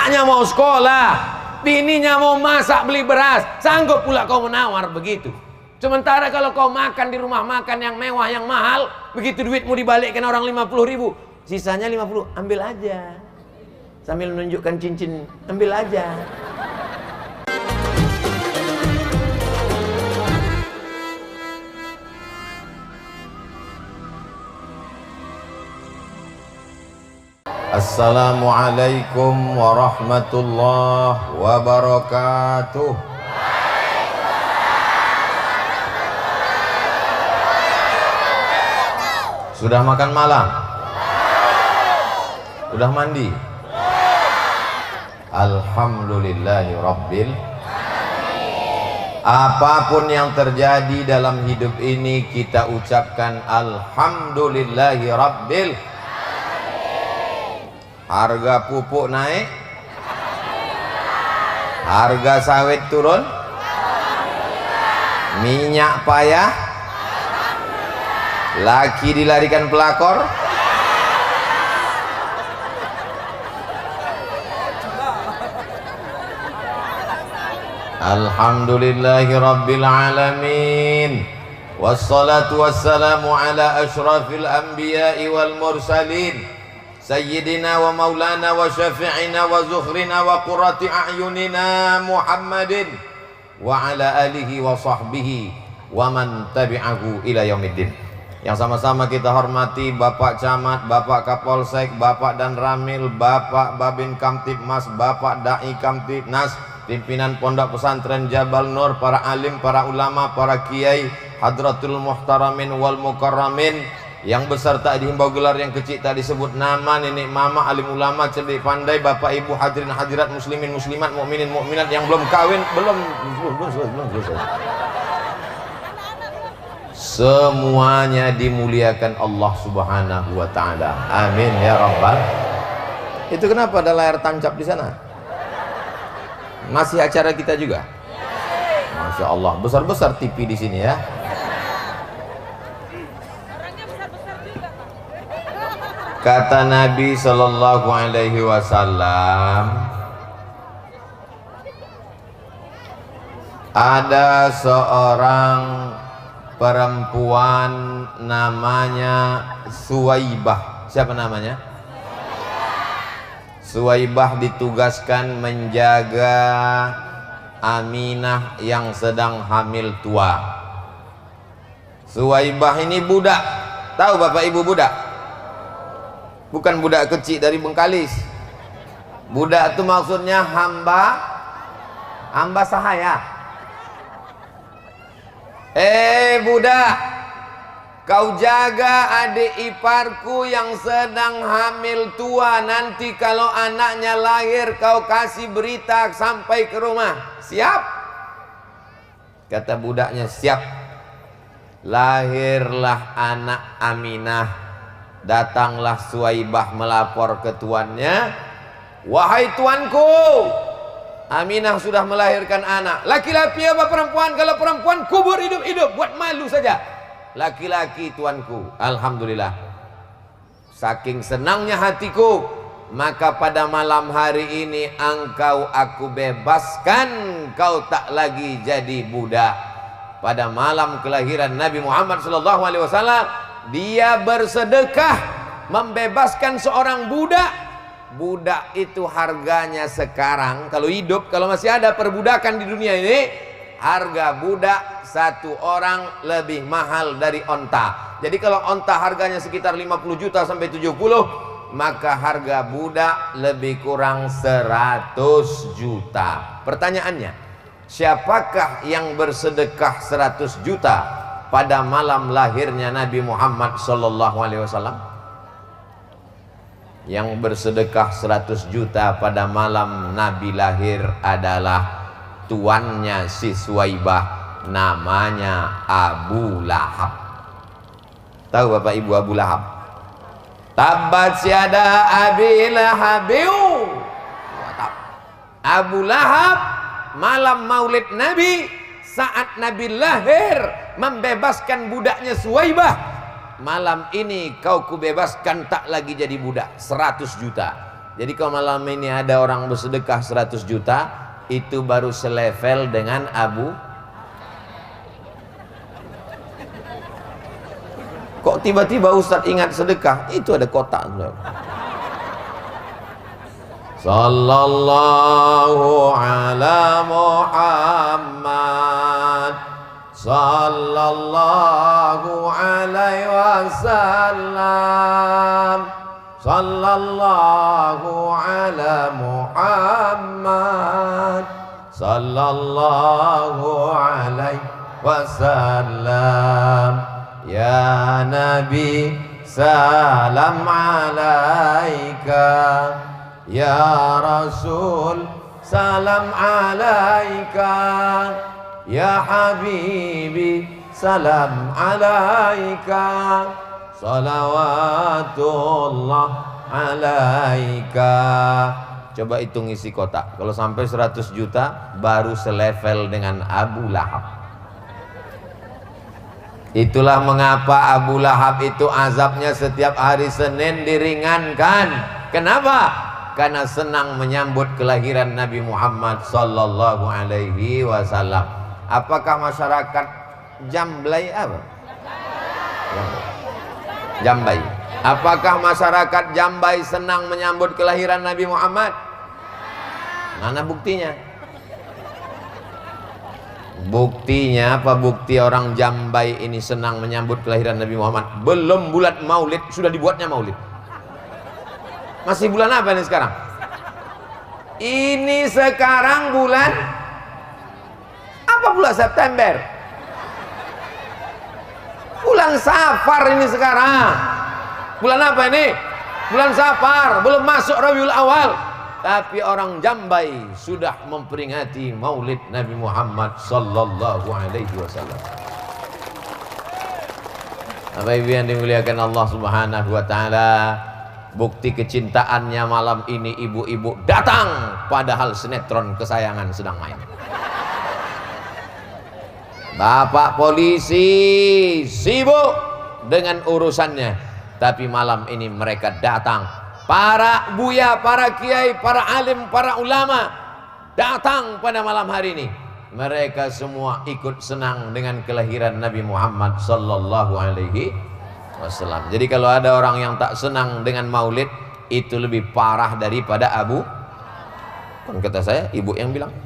anaknya mau sekolah, bininya mau masak beli beras, sanggup pula kau menawar begitu. Sementara kalau kau makan di rumah makan yang mewah yang mahal, begitu duitmu dibalikkan orang 50.000, sisanya 50, ambil aja. Sambil menunjukkan cincin, ambil aja. Assalamualaikum warahmatullahi wabarakatuh. Sudah makan malam? Sudah mandi? Alhamdulillahi Rabbil. Apapun yang terjadi dalam hidup ini kita ucapkan Alhamdulillahi Rabbil. Harga pupuk naik, harga sawit turun, minyak payah, laki dilarikan pelakor, alhamdulillahi rabbil alamin. Wassalatu wassalamu ala ashrafil anbiya'i wal mursalin Sayyidina wa maulana wa syafi'ina wa zuhrina wa qurrati a'yunina Muhammadin wa ala alihi wa sahbihi wa man tabi'ahu ila yaumiddin. Yang sama-sama kita hormati Bapak Camat, Bapak Kapolsek, Bapak Dan Ramil, Bapak Babin Kamtibmas, Bapak Dai Kamtibnas, pimpinan Pondok Pesantren Jabal Nur, para alim, para ulama, para kiai, hadratul muhtaramin wal mukarramin, yang besar tak dihimbau gelar, yang kecil tak disebut nama, nenek mama, alim ulama, cerdik pandai, bapak ibu, hadirin hadirat, muslimin muslimat, mukminin mukminat, yang belum kawin, belum semuanya dimuliakan Allah Subhanahu wa taala. Amin ya rabbal. Itu kenapa ada layar tancap di sana? Masih acara kita juga? Masya Allah, besar-besar TV di sini ya. Kata Nabi Sallallahu Alaihi Wasallam, ada seorang perempuan namanya Suwaibah. Siapa namanya? Suwaibah ditugaskan menjaga Aminah yang sedang hamil tua. Suwaibah ini budak. Tahu bapak ibu budak? Bukan budak kecil dari Bengkalis. Budak itu maksudnya hamba sahaya. Budak, kau jaga adik iparku yang sedang hamil tua. Nanti kalau anaknya lahir kau kasih berita sampai ke rumah. Siap? Kata budaknya, siap. Lahirlah anak Aminah. Datanglah Suwaibah melapor ke tuannya, wahai tuanku, Aminah sudah melahirkan anak. Laki-laki apa perempuan? Kalau perempuan kubur hidup-hidup, buat malu saja. Laki-laki tuanku. Alhamdulillah. Saking senangnya hatiku, maka pada malam hari ini engkau aku bebaskan, kau tak lagi jadi budak. Pada malam kelahiran Nabi Muhammad SAW, dia bersedekah membebaskan seorang budak. Budak itu harganya sekarang, kalau hidup, kalau masih ada perbudakan di dunia ini, harga budak satu orang lebih mahal dari onta. Jadi kalau onta harganya sekitar 50 juta sampai 70, maka harga budak lebih kurang 100 juta. Pertanyaannya, siapakah yang bersedekah 100 juta pada malam lahirnya Nabi Muhammad Sallallahu Alaihi Wasallam? Yang bersedekah 100 juta pada malam Nabi lahir adalah tuannya si Suwaibah, namanya Abu Lahab. Tahu bapak ibu Abu Lahab? Tabbat syada Abi Lahabiu. Abu Lahab malam maulid Nabi, saat Nabi lahir, membebaskan budaknya Suwaibah. Malam ini kau kubebaskan, tak lagi jadi budak. 100 juta. Jadi kalau malam ini ada orang bersedekah 100 juta, itu baru selevel dengan Abu. Kok tiba-tiba Ustadz ingat sedekah? Itu ada kotak. Sallallahu ala Muhammad, sallallahu alaihi wasallam, sallallahu ala Muhammad, sallallahu alaihi wasallam. Ya Nabi salam alaika, ya Rasul salam alaika, ya Habibi salam alaika, salawatullah alaika. Coba hitung isi kotak. Kalau sampai 100 juta baru selevel dengan Abu Lahab. Itulah mengapa Abu Lahab itu azabnya setiap hari Senin diringankan. Kenapa? Karena senang menyambut kelahiran Nabi Muhammad sallallahu alaihi wasallam. Apakah masyarakat Jamblay apa? Jambai. Apakah masyarakat Jambai senang menyambut kelahiran Nabi Muhammad? Mana buktinya? Buktinya apa? Bukti orang Jambai ini senang menyambut kelahiran Nabi Muhammad. Belum bulan Maulid sudah dibuatnya Maulid. Masih bulan apa ini sekarang? Ini sekarang bulan apa? Bulan September. Bulan Safar ini sekarang. Bulan apa ini? Bulan Safar. Belum masuk Rabiul Awal. Tapi orang Jambai sudah memperingati Maulid Nabi Muhammad sallallahu alaihi wasallam. Bapak Ibu yang dimuliakan Allah Subhanahu wa taala, bukti kecintaannya malam ini ibu-ibu datang padahal sinetron kesayangan sedang main. Bapak polisi sibuk dengan urusannya, tapi malam ini mereka datang. Para buya, para kiai, para alim, para ulama datang pada malam hari ini. Mereka semua ikut senang dengan kelahiran Nabi Muhammad sallallahu alaihi wasallam. Jadi kalau ada orang yang tak senang dengan Maulid, itu lebih parah daripada Abu. Kan kata saya, ibu yang bilang.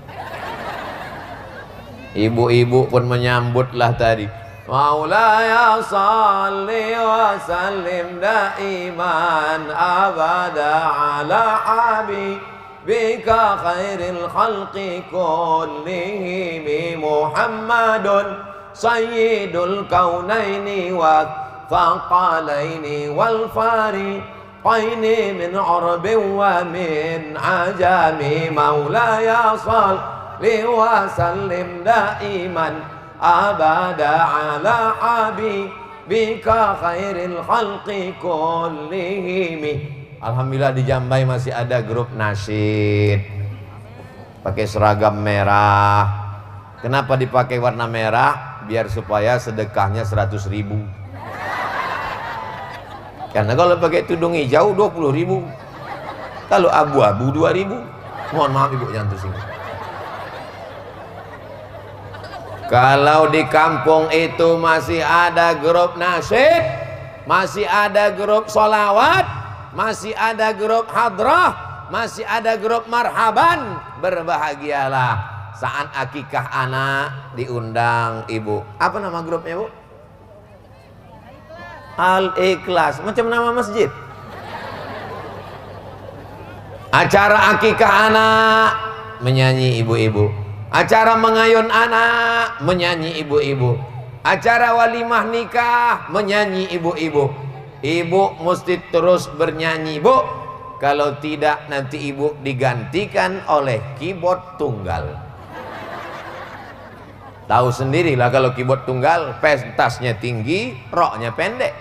Ibu-ibu pun menyambutlah tadi. Maulaya salli wa sallim daiman abada ala habibika khairil khalqi kullihim Muhammadun sayyidul kaunaini wa thaqalaini wal fariqaini min arbin wa min ajami. Maulaya salli wa sallim daiman abada ala habibika khairil khalqi kullihim. Alhamdulillah di Jambai masih ada grup nasyid pakai seragam merah. Kenapa dipakai warna merah? Biar supaya sedekahnya 100.000. Karena kalau pakai tudung hijau 20.000, kalau abu-abu 2.000. Mohon maaf ibu jangan tersinggung. Kalau di kampung itu masih ada grup nasyid, masih ada grup solawat, masih ada grup hadrah, masih ada grup marhaban, berbahagialah saat akikah anak diundang ibu. Apa nama grupnya bu? Al-Ikhlas, macam nama masjid. Acara akikah anak menyanyi ibu-ibu. Acara mengayun anak menyanyi ibu-ibu. Acara walimah nikah menyanyi ibu-ibu. Ibu mesti terus bernyanyi bu. Kalau tidak nanti ibu digantikan oleh keyboard tunggal. Tahu sendirilah kalau keyboard tunggal pentasnya tinggi, roknya pendek.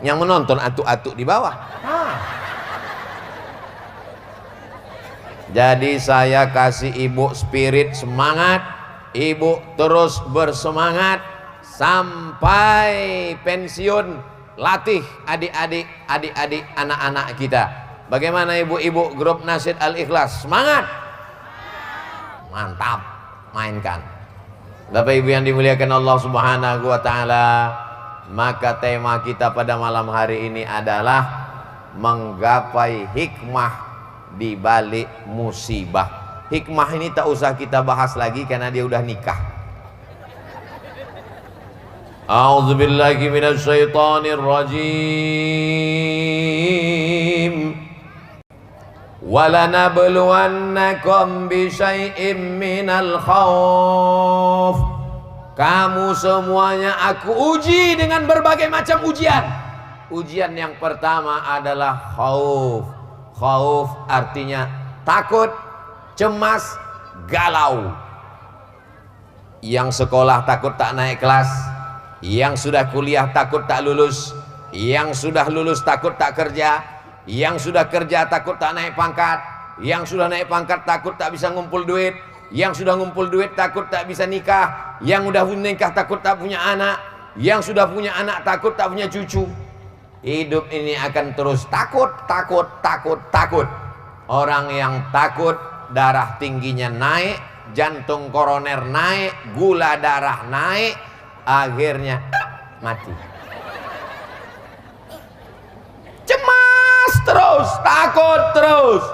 Yang menonton atuk-atuk di bawah. Jadi saya kasih ibu spirit semangat. Ibu terus bersemangat sampai pensiun. Latih adik-adik anak-anak kita. Bagaimana ibu-ibu grup Nasyid Al-Ikhlas? Semangat. Mantap, mainkan. Bapak Ibu yang dimuliakan Allah Subhanahu wa taala, maka tema kita pada malam hari ini adalah menggapai hikmah di balik musibah. Hikmah ini tak usah kita bahas lagi karena dia udah nikah. A'udzubillahi minasyaitonir rajim. Walanabluwannakum bisyai'im minal khauf. Kamu semuanya aku uji dengan berbagai macam ujian. Ujian yang pertama adalah khauf. Khauf artinya takut, cemas, galau. Yang sekolah takut tak naik kelas, yang sudah kuliah takut tak lulus, yang sudah lulus takut tak kerja, yang sudah kerja takut tak naik pangkat, yang sudah naik pangkat takut tak bisa ngumpul duit, yang sudah ngumpul duit takut tak bisa nikah, yang udah nikah takut tak punya anak, yang sudah punya anak takut tak punya cucu. Hidup ini akan terus takut, takut, takut, takut. Orang yang takut darah tingginya naik, jantung koroner naik, gula darah naik, akhirnya mati. Cemas terus, takut terus.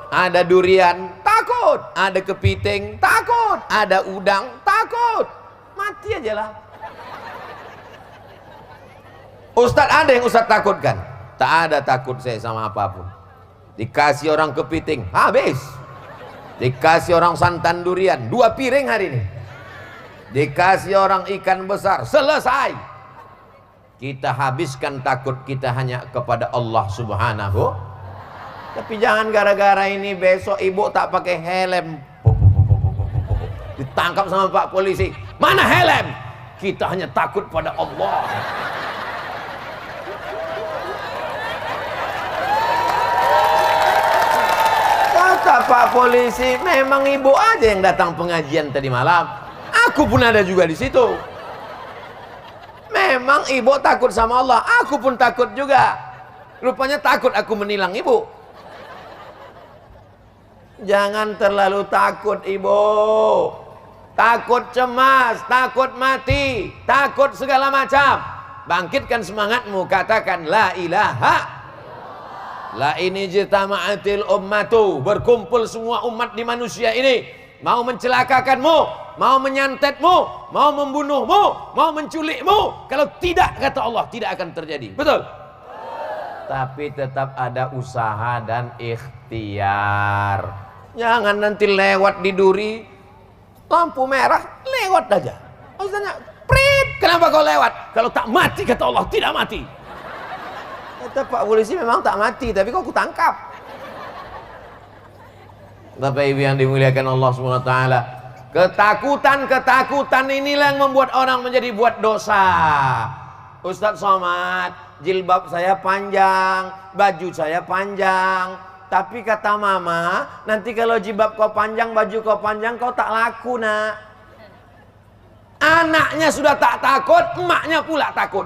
Ada durian, takut. Ada kepiting, takut. Ada udang, takut. Mati aja lah. Ustadz, ada yang Ustadz takutkan? Tak ada takut saya sama apapun. Dikasih orang kepiting, habis. Dikasih orang santan durian, 2 piring hari ini. Dikasih orang ikan besar, selesai. Kita habiskan takut kita hanya kepada Allah Subhanahu. Tapi jangan gara-gara ini besok ibu tak pakai helm, ditangkap sama Pak Polisi. Mana helm? Kita hanya takut pada Allah. Kata Pak Polisi, memang ibu aja yang datang pengajian tadi malam. Aku pun ada juga di situ. Memang ibu takut sama Allah, aku pun takut juga. Rupanya takut aku menilang ibu. Jangan terlalu takut ibu. Takut cemas, takut mati, takut segala macam. Bangkitkan semangatmu, katakan la ilaha. La ini jitama'atil ummatu, berkumpul semua umat di manusia ini, mau mencelakakanmu, mau menyantetmu, mau membunuhmu, mau menculikmu. Kalau tidak, kata Allah, tidak akan terjadi. Betul? Tapi tetap ada usaha dan ikhtiar. Jangan nanti lewat di duri, lampu merah, lewat aja. Ustaznya, prit, kenapa kau lewat? Kalau tak mati, kata Allah, tidak mati. Kata Pak Polisi, memang tak mati, tapi kok aku tangkap. Bapak Ibu yang dimuliakan Allah SWT, ketakutan inilah yang membuat orang menjadi buat dosa. Ustadz Somad, jilbab saya panjang, baju saya panjang, tapi kata mama, nanti kalau jilbab kau panjang, baju kau panjang, kau tak laku nak. Anaknya sudah tak takut, emaknya pula takut.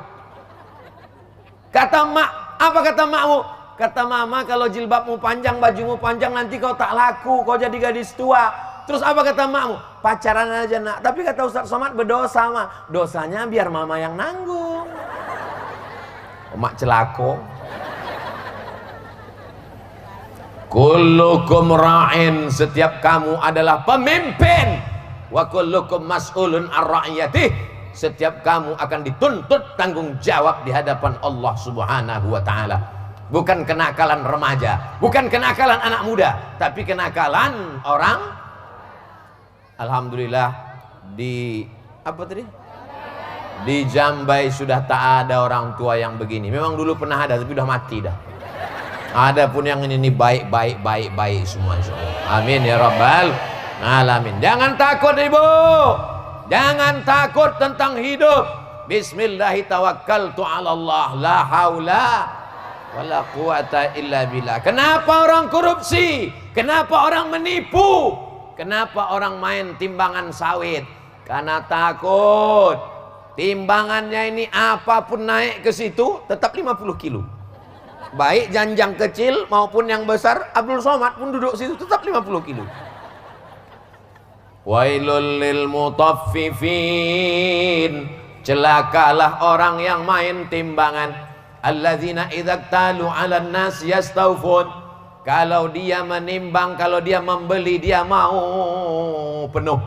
Kata mak, apa kata makmu? Kata mama, kalau jilbabmu panjang, bajumu panjang, nanti kau tak laku, kau jadi gadis tua. Terus apa kata makmu? Pacaran aja nak. Tapi kata Ustadz Somad, berdosa mah. Dosanya biar mama yang nanggung. Mak celako. Kullukum ra'in, setiap kamu adalah pemimpin. Wa kullukum mas'ulun ar-ra'iyatih. Setiap kamu akan dituntut tanggung jawab di hadapan Allah Subhanahu wa taala. Bukan kenakalan remaja, bukan kenakalan anak muda, tapi kenakalan orang. Alhamdulillah di apa tadi? Di Jambai sudah tak ada orang tua yang begini. Memang dulu pernah ada tapi udah mati dah. Ada pun yang ini baik semua insyaallah. Amin ya rabbal alamin. Jangan takut ibu. Jangan takut tentang hidup. Bismillahi tawakkaltu ala Allah, la haula wala quwata illa billah. Kenapa orang korupsi? Kenapa orang menipu? Kenapa orang main timbangan sawit? Karena takut. Timbangannya ini apapun naik ke situ tetap 50 kilo. Baik janjang kecil maupun yang besar, Abdul Somad pun duduk situ tetap 50 kilo. Wailul lil mutaffifin, celakalah orang yang main timbangan. Alladzina idza talu 'alan nas yastawfun, kalau dia menimbang, kalau dia membeli, dia mau penuh.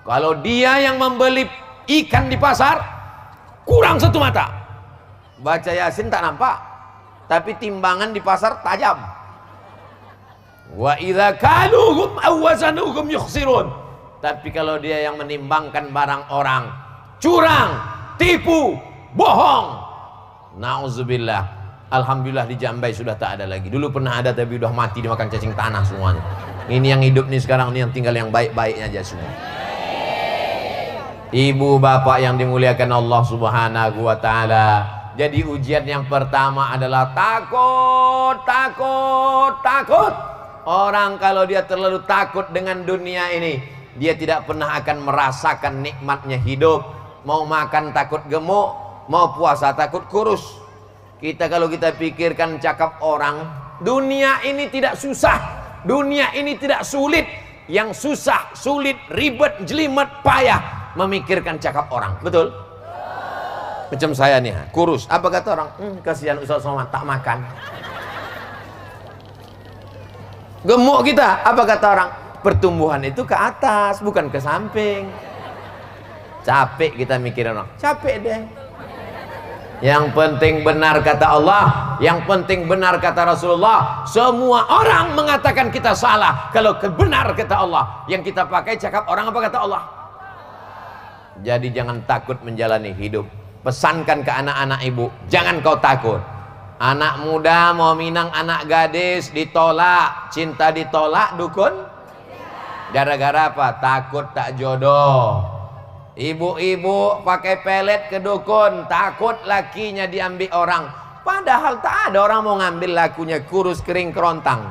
Kalau dia yang membeli ikan di pasar kurang satu mata, baca Yasin tak nampak, tapi timbangan di pasar tajam. Wa idza kaluhum aw wazanuhum yukhsirun, tapi kalau dia yang menimbangkan barang orang curang, tipu, bohong, nauzubillah. Alhamdulillah di Jambai sudah tak ada lagi. Dulu pernah ada tapi udah mati dimakan cacing tanah semuanya. Ini yang hidup nih sekarang, nih yang tinggal yang baik-baiknya aja semua. Ibu bapak yang dimuliakan Allah Subhanahu wa taala. Jadi ujian yang pertama adalah takut, takut, takut. Orang kalau dia terlalu takut dengan dunia ini, dia tidak pernah akan merasakan nikmatnya hidup. Mau makan takut gemuk, mau puasa takut kurus. Kita kalau kita pikirkan cakap orang, dunia ini tidak susah, dunia ini tidak sulit. Yang susah, sulit, ribet, jelimet, payah memikirkan cakap orang. Betul? Macam saya nih, kurus. Apa kata orang? Kasihan Ustaz Somad tak makan. Gemuk kita, apa kata orang? Pertumbuhan itu ke atas, bukan ke samping. Capek kita mikirin orang, capek deh. Yang penting benar kata Allah, yang penting benar kata Rasulullah. Semua orang mengatakan kita salah. Kalau benar kata Allah, yang kita pakai cakap orang apa kata Allah. Jadi jangan takut menjalani hidup. Pesankan ke anak-anak ibu, jangan kau takut. Anak muda mau minang anak gadis, ditolak, cinta ditolak, dukun. Gara-gara apa? Takut tak jodoh. Ibu-ibu pakai pelet ke dukun, takut lakinya diambil orang. Padahal tak ada orang mau ngambil lakunya, kurus kering kerontang.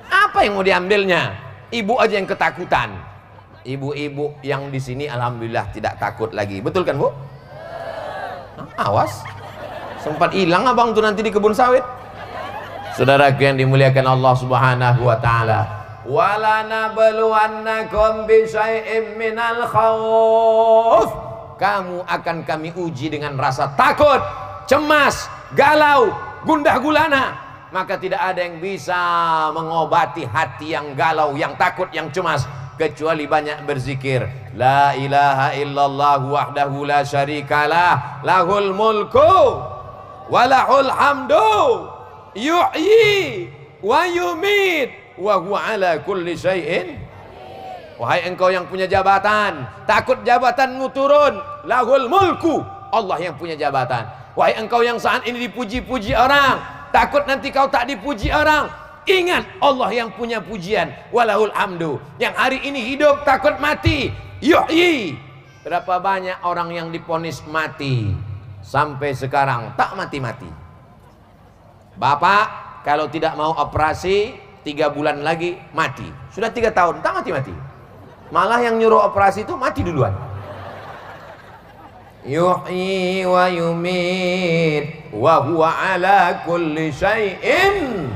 Apa yang mau diambilnya? Ibu aja yang ketakutan. Ibu-ibu yang di sini alhamdulillah tidak takut lagi. Betul kan, Bu? Awas. Sempat hilang abang tuh nanti di kebun sawit. Saudaraku yang dimuliakan Allah Subhanahu wa taala. Wala nabluwannakum bisyai'im minal khauf. Kamu akan kami uji dengan rasa takut, cemas, galau, gundah gulana. Maka tidak ada yang bisa mengobati hati yang galau, yang takut, yang cemas, kecuali banyak berzikir. La ilaha illallah wahdahu la syarikalah, lahul mulku walahul hamdu, yuhyi wa yumit wa huwa ala kulli syai'in. Wahai engkau yang punya jabatan, takut jabatanmu turun, lahul mulku, Allah yang punya jabatan. Wahai engkau yang saat ini dipuji-puji orang, takut nanti kau tak dipuji orang, ingat Allah yang punya pujian, walahul hamdu, yang hari ini hidup takut mati, yuhyi. Berapa banyak orang yang diponis mati sampai sekarang tak mati-mati. Bapak kalau tidak mau operasi 3 bulan lagi mati. Sudah 3 tahun tak mati-mati. Malah yang nyuruh operasi itu mati duluan. Yuhyi wa yumit wa huwa ala kulli syai'in.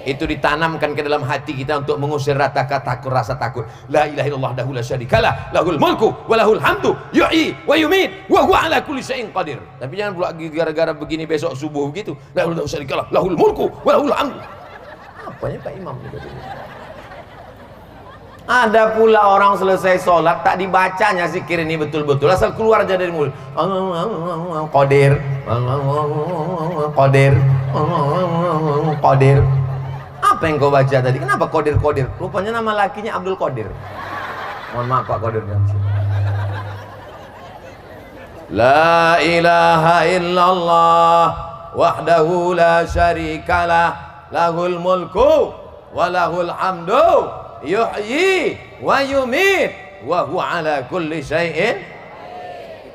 Itu ditanamkan ke dalam hati kita untuk mengusir rasa takut. La ilaha illallah wahdahu la syarikalah, lahul mulku wa lahul hamdu, yuhyi wa yumit wa huwa ala kulli syai'in qadir. Tapi jangan pula gara-gara begini besok subuh begitu. La ilaha illallah, lahul mulku wa lahul hamdu. Apanya Pak Imam? Ada pula orang selesai sholat tak dibacanya zikir ini betul-betul, asal keluar aja dari mulut. Qadir, Qadir, Qadir. Apa yang kau baca tadi? Kenapa Qadir? Rupanya nama lakinya Abdul Qadir. Mohon maaf Pak Qadir. La ilaha illallah wahdahu la syarikalah, lahul mulku wa lahul hamdu, yuhyi wa yumit wa huwa ala kulli syai'in.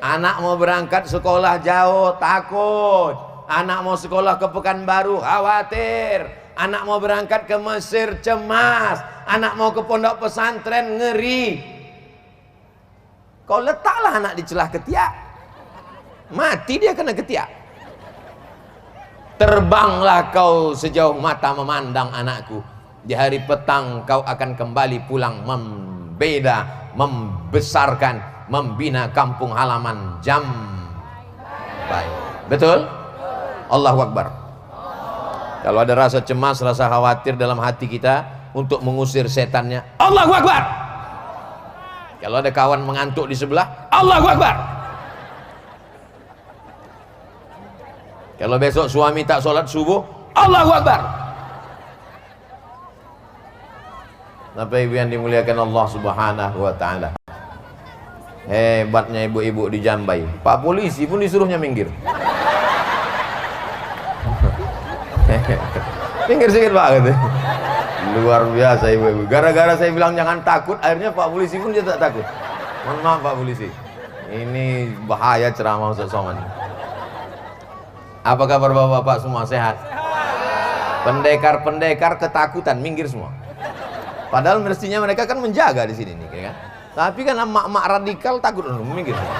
Anak mau berangkat sekolah jauh takut, anak mau sekolah ke Pekanbaru khawatir, anak mau berangkat ke Mesir cemas, anak mau ke pondok pesantren ngeri. Kau letaklah anak di celah ketiak, mati dia kena ketiak. Terbanglah kau sejauh mata memandang anakku. Di hari petang kau akan kembali pulang membeda, membesarkan, membina kampung halaman Jambai. Betul? Allahu Akbar. Kalau ada rasa cemas, rasa khawatir dalam hati kita untuk mengusir setannya, Allahu Akbar. Kalau ada kawan mengantuk di sebelah, Allahu Akbar. Kalau besok suami tak sholat subuh, Allahu Akbar. Bapak ibu yang dimuliakan Allah subhanahu wa ta'ala, hebatnya ibu-ibu di Jambai. Pak polisi pun disuruhnya minggir. Minggir sedikit Pak gitu. Luar biasa ibu-ibu. Gara-gara saya bilang jangan takut, akhirnya Pak polisi pun dia tak takut. Mohon maaf Pak polisi, ini bahaya ceramah Ustaz Somad. Apa kabar bapak-bapak semua, sehat? Pendekar-pendekar ketakutan minggir semua. Padahal mestinya mereka kan menjaga di sini nih, kan? Tapi kan emak-emak radikal takut minggir semua.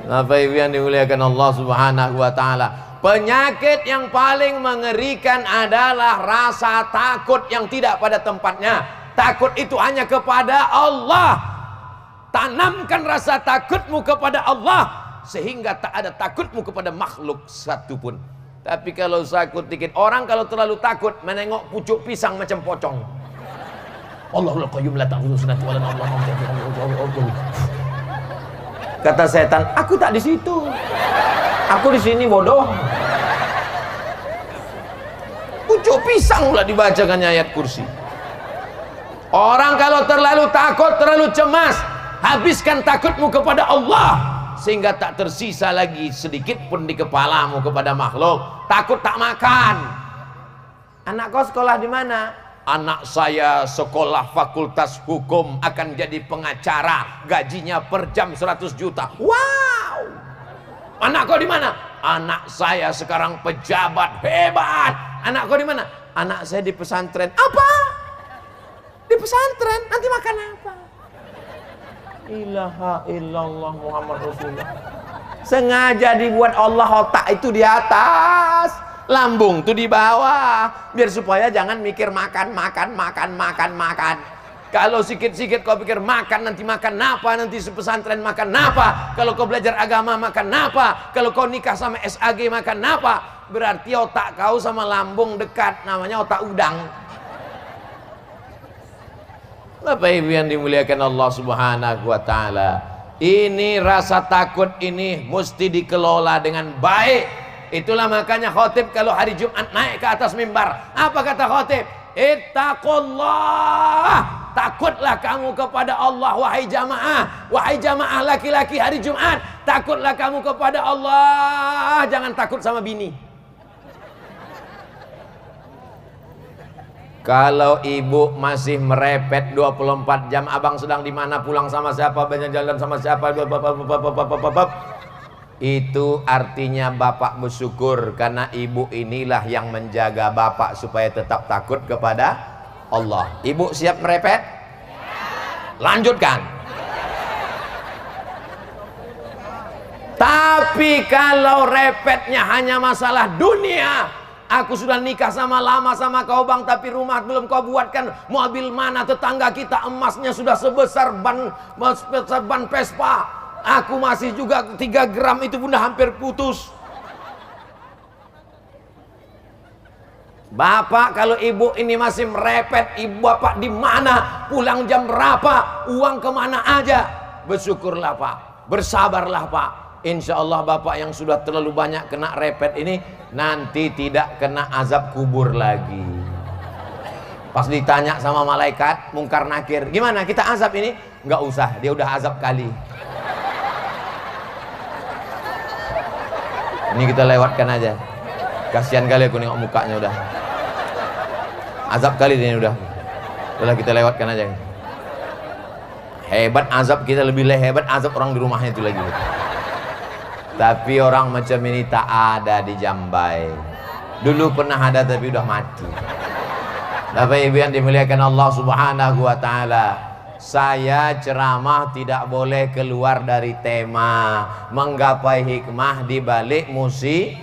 Bapak ibu yang dimuliakan Allah subhanahu wa ta'ala, penyakit yang paling mengerikan adalah rasa takut yang tidak pada tempatnya. Takut itu hanya kepada Allah. Tanamkan rasa takutmu kepada Allah, sehingga tak ada takutmu kepada makhluk satupun. Tapi kalau takut dikit, orang kalau terlalu takut menengok pucuk pisang macam pocong. Allahul qayyum la ta'khudhuhu sinatun wa la nawm. Kata setan, aku tak di situ. Aku di sini bodoh. Pucuk pisang pula dibacakannya ayat kursi. Orang kalau terlalu takut, terlalu cemas, habiskan takutmu kepada Allah, sehingga tak tersisa lagi sedikit pun di kepalamu kepada makhluk. Takut tak makan. Anak kau sekolah di mana? Anak saya sekolah fakultas hukum, akan jadi pengacara, gajinya per jam 100 juta. Wow. Anak kau di mana? Anak saya sekarang pejabat hebat. Anak kau di mana? Anak saya di pesantren. Apa? Di pesantren? Nanti makan apa? Ilaha illallah Muhammad Rasulullah. Sengaja dibuat Allah otak itu di atas, lambung itu di bawah, biar supaya jangan mikir makan. Kalau sikit-sikit kau pikir makan, nanti makan apa, nanti pesantren makan apa, kalau kau belajar agama makan apa, kalau kau nikah sama SAG makan apa, berarti otak kau sama lambung dekat, namanya otak udang. Bapak ibu yang dimuliakan Allah subhanahu wa ta'ala, ini rasa takut ini mesti dikelola dengan baik. Itulah makanya khotib kalau hari Jumat naik ke atas mimbar, apa kata khotib? Ittaqullah, takutlah kamu kepada Allah wahai jamaah. Wahai jamaah laki-laki hari Jumat, takutlah kamu kepada Allah, jangan takut sama bini. Kalau ibu masih merepet 24 jam, abang sedang di mana, pulang sama siapa, banyak jalan sama siapa, itu artinya bapak bersyukur, karena ibu inilah yang menjaga bapak supaya tetap takut kepada Allah. Ibu siap merepet? Lanjutkan. Tapi kalau repetnya hanya masalah dunia, aku sudah nikah sama lama sama kau bang, tapi rumah belum kau buatkan. Mobil mana tetangga kita emasnya sudah sebesar ban Vespa. Aku masih juga 3 gram itu bunda hampir putus. Bapak kalau ibu ini masih merepet, ibu bapak di mana, pulang jam berapa, uang kemana aja, bersyukurlah Pak, bersabarlah Pak. Insya Allah bapak yang sudah terlalu banyak kena repet ini nanti tidak kena azab kubur lagi. Pas ditanya sama malaikat mungkar nakir, gimana kita azab ini? Nggak usah, dia udah azab kali. Ini kita lewatkan aja. Kasihan kali aku nengok mukanya udah. Azab kali ini udah. Udah kita lewatkan aja. Hebat azab kita, lebih hebat azab orang di rumahnya itu lagi. Tapi orang macam ini tak ada di Jambai. Dulu pernah ada tapi udah mati. Bapak ibu yang dimuliakan Allah subhanahu wa ta'ala, Saya ceramah tidak boleh keluar dari tema, menggapai hikmah di balik musik.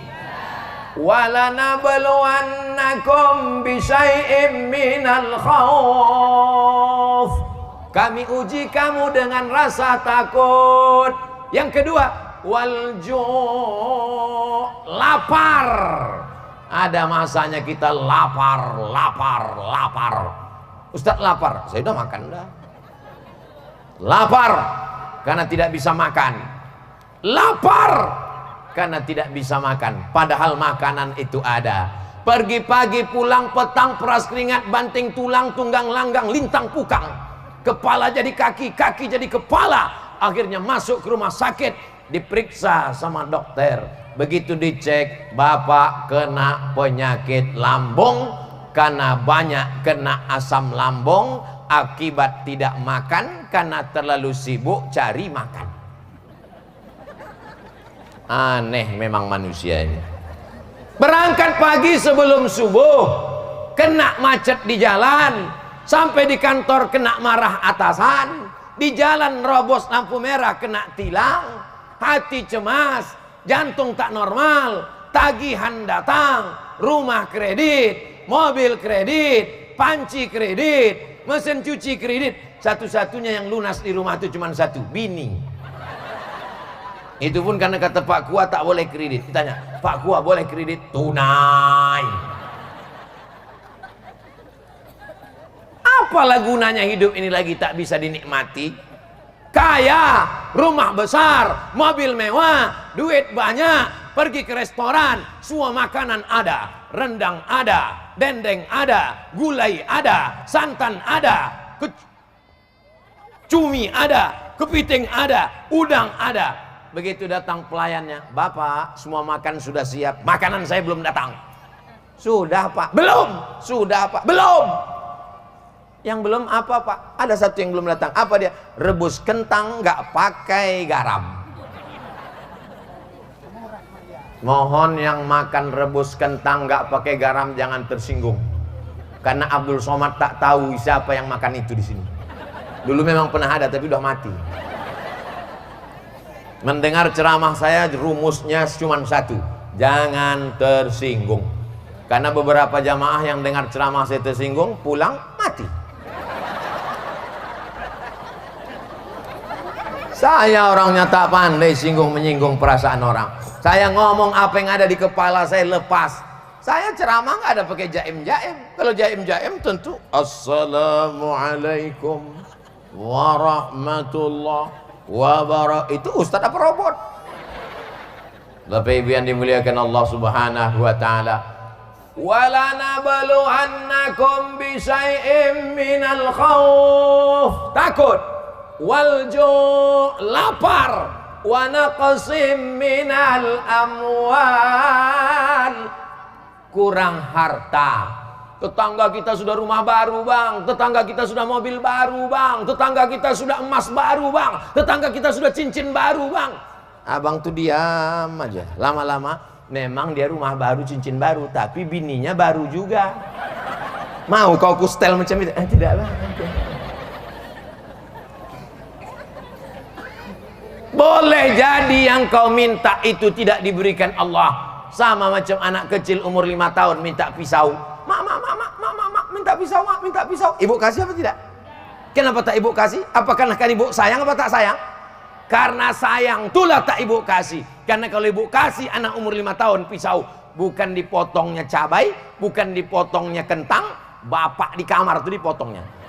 Walanabluwannakum bisyai'im minal khauf. Kami uji kamu dengan rasa takut. Yang kedua, lapar. Ada masanya kita lapar. Ustaz lapar, saya udah makan dah. Lapar karena tidak bisa makan. Lapar karena tidak bisa makan. Padahal makanan itu ada. Pergi pagi pulang petang, peras keringat, banting tulang, tunggang langgang, lintang pukang. Kepala jadi kaki, kaki jadi kepala. Akhirnya masuk ke rumah sakit, diperiksa sama dokter. Begitu dicek, bapak kena penyakit lambung karena banyak kena asam lambung akibat tidak makan karena terlalu sibuk cari makan. Aneh memang manusia ini. Berangkat pagi sebelum subuh, kena macet di jalan, sampai di kantor kena marah atasan, di jalan robos lampu merah kena tilang, hati cemas, jantung tak normal, tagihan datang, rumah kredit, mobil kredit, panci kredit, mesin cuci kredit. Satu-satunya yang lunas di rumah itu cuma satu, bini. Itu pun karena kata Pak Kua tak boleh kredit. Ditanya, Pak Kua boleh kredit? Tunai. Apalah gunanya hidup ini lagi tak bisa dinikmati? Kaya, rumah besar, mobil mewah, duit banyak, pergi ke restoran, semua makanan ada, rendang ada, dendeng ada, gulai ada, santan ada, cumi ada, kepiting ada, udang ada. Begitu datang pelayannya, Bapak semua makan sudah siap, makanan saya belum datang. Sudah Pak, belum. Sudah Pak, belum. Yang belum apa Pak? Ada satu yang belum datang. Apa dia? Rebus kentang nggak pakai garam. Mohon yang makan rebus kentang nggak pakai garam jangan tersinggung. Karena Abdul Somad tak tahu siapa yang makan itu di sini. Dulu memang pernah ada tapi udah mati. Mendengar ceramah saya rumusnya cuma satu, jangan tersinggung. Karena beberapa jamaah yang dengar ceramah saya tersinggung pulang mati. Saya orangnya tak pandai singgung menyinggung perasaan orang. Saya ngomong apa yang ada di kepala saya lepas. Saya ceramah nggak ada pakai jaim-jaim. Kalau jaim-jaim tentu Assalamualaikum warahmatullahi wabarakatuh. Itu ustaz apa robot? Bapak Ibu yang dimuliakan Allah Subhanahu wa taala. Walanabluwannakum bisyai'im minal khauf. Takut. Walju' lapar. Wa naqsim minal amwal. Kurang harta. Tetangga kita sudah rumah baru bang, tetangga kita sudah mobil baru bang, tetangga kita sudah emas baru bang, tetangga kita sudah cincin baru bang. Abang tuh diam aja. Lama-lama memang dia rumah baru, cincin baru, tapi bininya baru juga. Mau kau kustel macam itu? Tidak bang. Boleh jadi yang kau minta itu tidak diberikan Allah. Sama macam anak kecil umur 5 tahun minta pisau. Mak, minta pisau, mak, minta pisau. Ibu kasih apa tidak? Kenapa tak ibu kasih? Apa karena kan ibu sayang apa tak sayang? Karena sayang, itulah tak ibu kasih. Karena kalau ibu kasih anak umur 5 tahun pisau, bukan dipotongnya cabai, bukan dipotongnya kentang, bapak di kamar itu dipotongnya.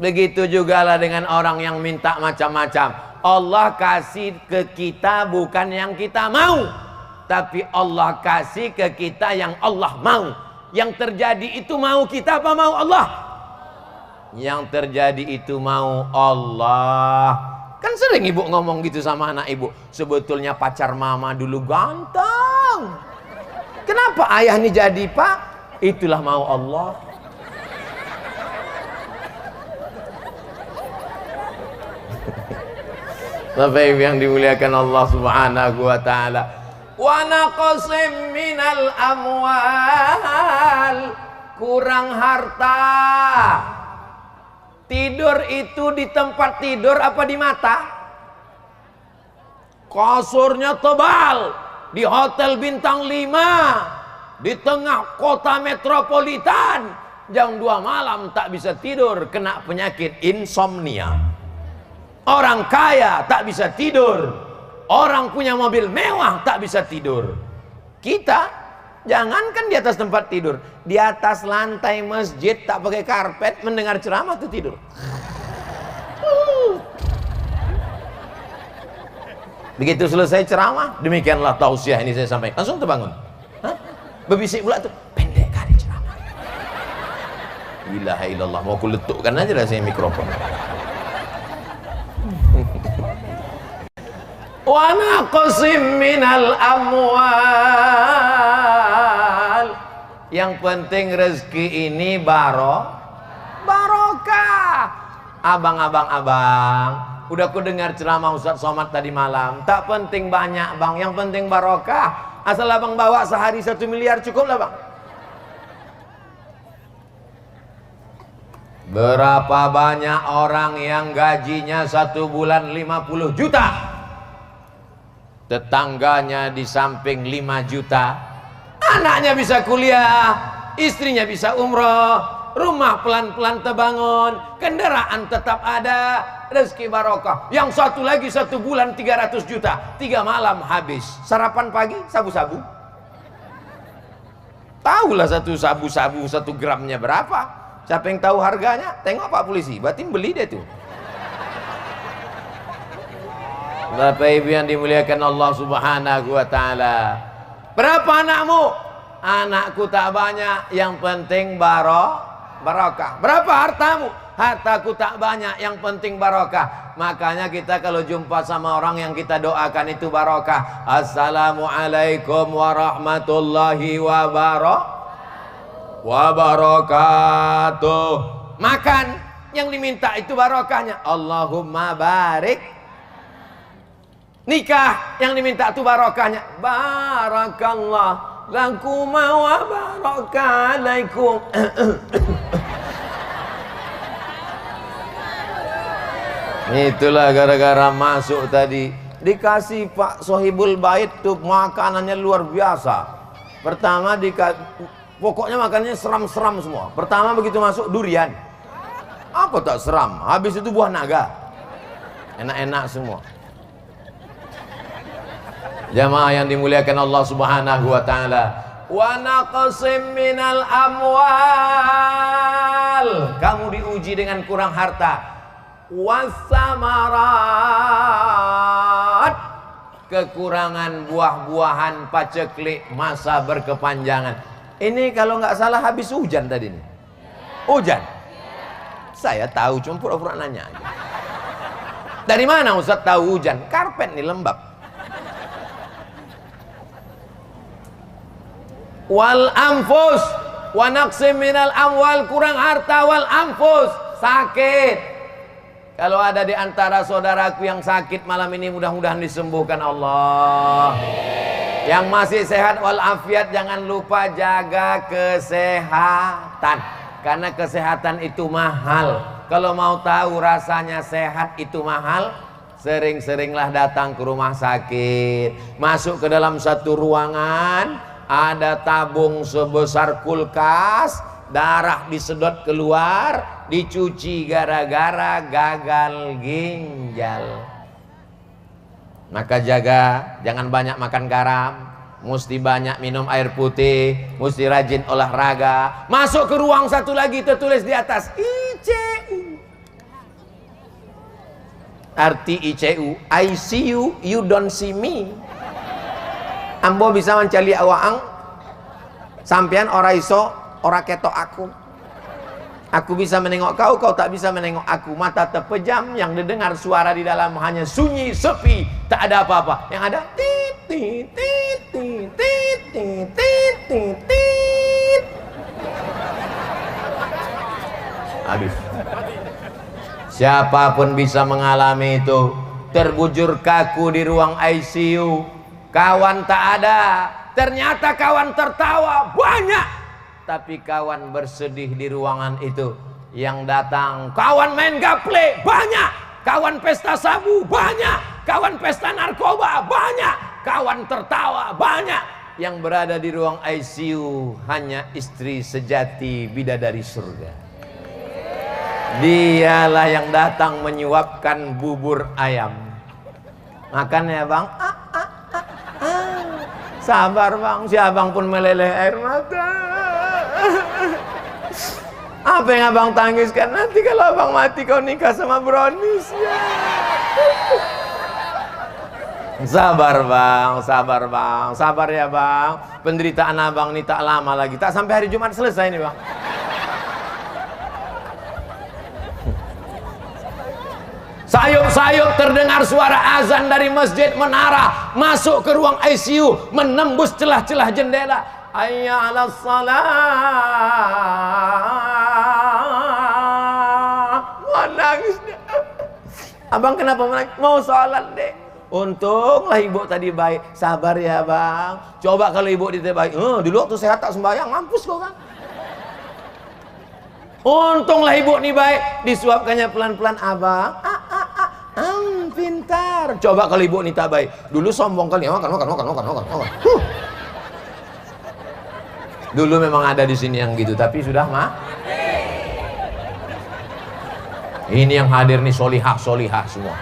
Begitu juga lah dengan orang yang minta macam-macam. Allah kasih ke kita bukan yang kita mau, tapi Allah kasih ke kita yang Allah mau. Yang terjadi itu mau kita apa mau Allah? Yang terjadi itu mau Allah. Kan sering ibu ngomong gitu sama anak ibu, sebetulnya pacar mama dulu ganteng, kenapa ayah ini jadi pak? Itulah mau Allah. Bapak Ibu yang dimuliakan Allah Subhanahu wa taala. Wa naqsim minal amwal, kurang harta. Tidur itu di tempat tidur apa di mata? Kasurnya tebal, di hotel bintang 5, di tengah kota metropolitan, jam 2 malam tak bisa tidur, kena penyakit insomnia. Orang kaya tak bisa tidur, orang punya mobil mewah tak bisa tidur. Kita jangankan di atas tempat tidur, di atas lantai masjid tak pakai karpet mendengar ceramah tuh tidur. Begitu selesai ceramah, demikianlah tausiah ini saya sampaikan, langsung terbangun. Hah? Berbisik pula tuh, pendek kali ceramah. Ilaha illallah, mau kuletukkan aja rasanya mikrofon. Wa naqsim minal amwal. Yang penting rezeki ini barokah. Abang, udah ku dengar ceramah Ustaz Somad tadi malam. Tak penting banyak bang, yang penting barokah. Asal abang bawa sehari 1 miliar cukup lah bang. Berapa banyak orang yang gajinya 1 bulan 50 juta, tetangganya di samping 5 juta, anaknya bisa kuliah, istrinya bisa umroh, rumah pelan-pelan terbangun, kendaraan tetap ada, rezeki barokah. Yang satu lagi 1 bulan 300 juta, 3 malam habis. Sarapan pagi sabu-sabu. Tahulah satu sabu-sabu 1 gramnya berapa. Siapa yang tahu harganya? Tengok Pak Polisi, berarti beli dia tuh. Bapak Ibu yang dimuliakan Allah Subhanahu wa taala. Berapa anakmu? Anakku tak banyak, yang penting barokah. Berapa hartamu? Hartaku tak banyak, yang penting barokah. Makanya kita kalau jumpa sama orang yang kita doakan itu barokah. Assalamualaikum warahmatullahi wabarakatuh. Makan yang diminta itu barokahnya. Allahumma barik. Nikah yang diminta itu barokahnya. Barakallah lakum wa barakalaikum. Itulah gara-gara masuk tadi dikasih Pak Sohibul Bait tuh makanannya luar biasa. Pertama pokoknya makanannya seram-seram semua. Pertama begitu masuk durian. Apa tak seram? Habis itu buah naga. Enak-enak semua. Jamaah yang dimuliakan Allah Subhanahu wa taala. Wa naqsim minal amwal. Kamu diuji dengan kurang harta. Wasamarat. Kekurangan buah-buahan paceklik masa berkepanjangan. Ini kalau nggak salah habis hujan tadi nih. Hujan. Saya tahu, cuma pura-pura nanya aja. Dari mana Ustaz tahu hujan? Karpet nih lembab. Wal anfus wa naqsim minal amwal, kurang harta, wal anfus, sakit. Kalau ada di antara saudaraku yang sakit malam ini, mudah-mudahan disembuhkan Allah. Yang masih sehat walafiat, jangan lupa jaga kesehatan, karena kesehatan itu mahal. Kalau mau tahu rasanya sehat itu mahal, sering-seringlah datang ke rumah sakit. Masuk ke dalam satu ruangan, ada tabung sebesar kulkas, darah disedot keluar, dicuci gara-gara gagal ginjal. Maka jaga, jangan banyak makan garam, mesti banyak minum air putih, mesti rajin olahraga. Masuk ke ruang satu lagi, tertulis di atas ICU. Arti ICU, I see you, you don't see me. Ambo bisa mencari awaang, sampean ora iso, ora ketok aku. Aku bisa menengok kau, kau tak bisa menengok aku. Mata terpejam, yang didengar suara di dalam hanya sunyi, sepi, tak ada apa-apa. Yang ada tit tit tit tit tit tit tit tit tit. Habis. Siapapun bisa mengalami itu. Terbujur kaku di ruang ICU, kawan tak ada, ternyata kawan tertawa banyak. Tapi kawan bersedih di ruangan itu. Yang datang kawan main gaple banyak, kawan pesta sabu banyak, kawan pesta narkoba banyak, kawan tertawa banyak. Yang berada di ruang ICU hanya istri sejati bidadari surga. Dialah yang datang menyuapkan bubur ayam. Makan ya bang. Sabar bang, si abang pun meleleh air mata. Apa yang abang tangiskan? Nanti kalau abang mati kau nikah sama brownies ya. Sabar bang, sabar bang, sabar ya bang. Penderitaan abang ini tak lama lagi, tak sampai hari Jumat selesai nih bang. Sayup-sayup terdengar suara azan dari masjid menara, masuk ke ruang ICU, menembus celah-celah jendela. Hayya 'alas shalah. Mau nangis deh. Abang kenapa menangis? Mau sholat deh. Untunglah ibu tadi baik. Sabar ya bang. Coba kalau ibu tidak baik, dulu waktu sehat tak sembahyang, mampus kau kan. Untunglah ibu nih baik, disuapkannya pelan-pelan. Abang, pintar. Coba kalau ibu nih tak baik, dulu sombong kali, makan. Dulu memang ada di sini yang gitu, tapi sudah mah. Ini yang hadir nih solihah semua,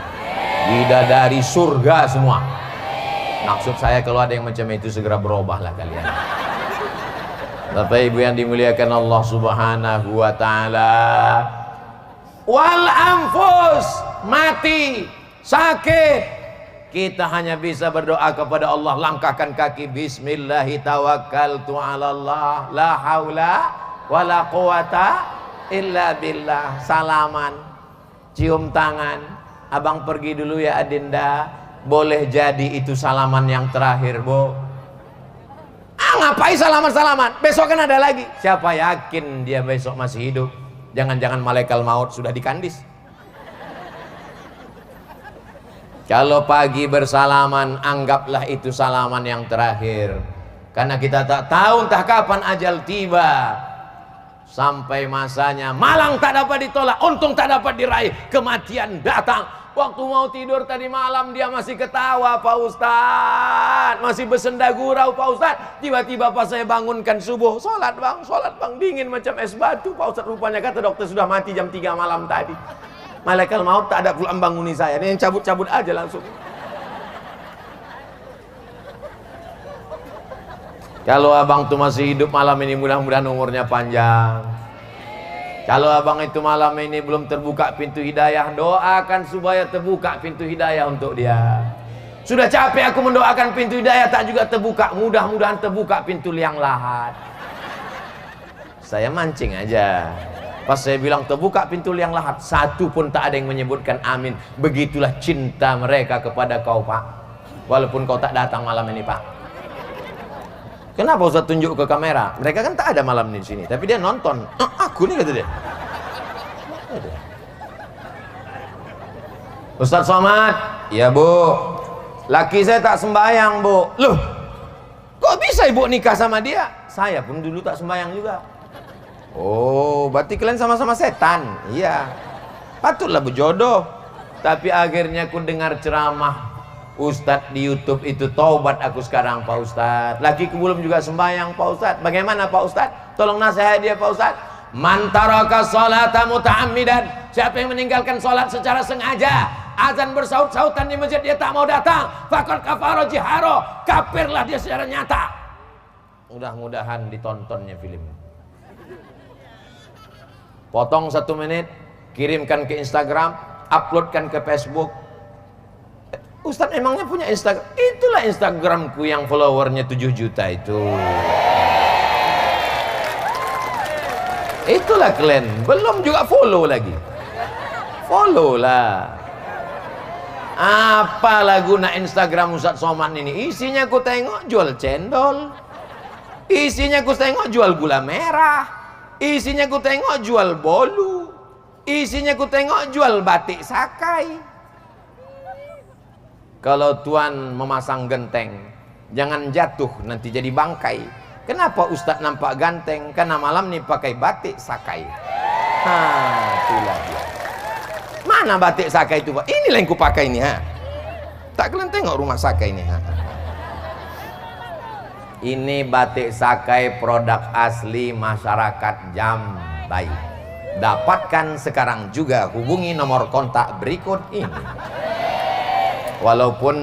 bidadari surga semua. Maksud saya kalau ada yang macam itu segera berubahlah kalian. Bapak ibu yang dimuliakan Allah subhanahu wa ta'ala. Wal anfus, mati, sakit, kita hanya bisa berdoa kepada Allah. Langkahkan kaki, bismillahi tawakkaltu ala Allah, la haula wala quwata illa billah. Salaman, cium tangan, abang pergi dulu ya Adinda. Boleh jadi itu salaman yang terakhir, Bu. Ngapain salaman-salaman? Besok kan ada lagi. Siapa yakin dia besok masih hidup? Jangan-jangan malaikat maut sudah dikandis. Kalau pagi bersalaman, anggaplah itu salaman yang terakhir. Karena kita tak tahu entah kapan ajal tiba. Sampai masanya, malang tak dapat ditolak, untung tak dapat diraih, kematian datang. Waktu mau tidur tadi malam dia masih ketawa Pak Ustadz, masih bersenda gurau Pak Ustadz. Tiba-tiba pas saya bangunkan subuh, sholat bang, dingin macam es batu Pak Ustadz. Rupanya kata dokter sudah mati jam 3 malam tadi. Malaikat maut tak ada pula banguni saya, ini yang cabut-cabut aja langsung. Kalau abang tuh masih hidup malam ini, mudah-mudahan umurnya panjang. Kalau abang itu malam ini belum terbuka pintu hidayah, doakan supaya terbuka pintu hidayah untuk dia. Sudah capek aku mendoakan pintu hidayah tak juga terbuka, mudah-mudahan terbuka pintu liang lahat. Saya mancing aja. Pas saya bilang terbuka pintu liang lahat, satu pun tak ada yang menyebutkan amin. Begitulah cinta mereka kepada kau Pak. Walaupun kau tak datang malam ini Pak. Kenapa Ustaz tunjuk ke kamera? Mereka kan tak ada malam ini di sini, tapi dia nonton. Aku nih kata dia. Ustaz Somad, ya Bu. Laki saya tak sembahyang Bu. Loh, kok bisa ibu nikah sama dia? Saya pun dulu tak sembahyang juga. Oh, berarti kalian sama-sama setan. Iya, patutlah berjodoh. Tapi akhirnya aku dengar ceramah Ustadz di YouTube itu, taubat aku sekarang Pak Ustadz. Lakiku belum juga sembahyang Pak Ustadz. Bagaimana Pak Ustadz? Tolong nasihat dia Pak Ustadz. Man taraka sholata muta'ammidan, siapa yang meninggalkan sholat secara sengaja, azan bersaut-sautan di masjid dia tak mau datang, faqad kafara jiharo, kafirlah dia secara nyata. Mudah-mudahan ditontonnya film. Potong 1 menit, kirimkan ke Instagram, uploadkan ke Facebook. Ustadz emangnya punya Instagram? Itulah Instagramku yang followernya 7 juta itu. Itulah kalian, belum juga follow lagi. Follow lah. Apalah guna Instagram Ustadz Somad ini? Isinya ku tengok jual cendol, isinya ku tengok jual gula merah, isinya ku tengok jual bolu, isinya ku tengok jual batik sakai. Kalau Tuhan memasang genteng, jangan jatuh nanti jadi bangkai. Kenapa Ustadz nampak ganteng? Karena malam ini pakai batik sakai. Itulah dia. Mana batik Sakai itu, Pak? Inilah yang kupakai ini, ha. Tak kalian tengok rumah Sakai ini, ha. Ini batik Sakai, produk asli masyarakat Jambai. Dapatkan sekarang juga, hubungi nomor kontak berikut ini. Walaupun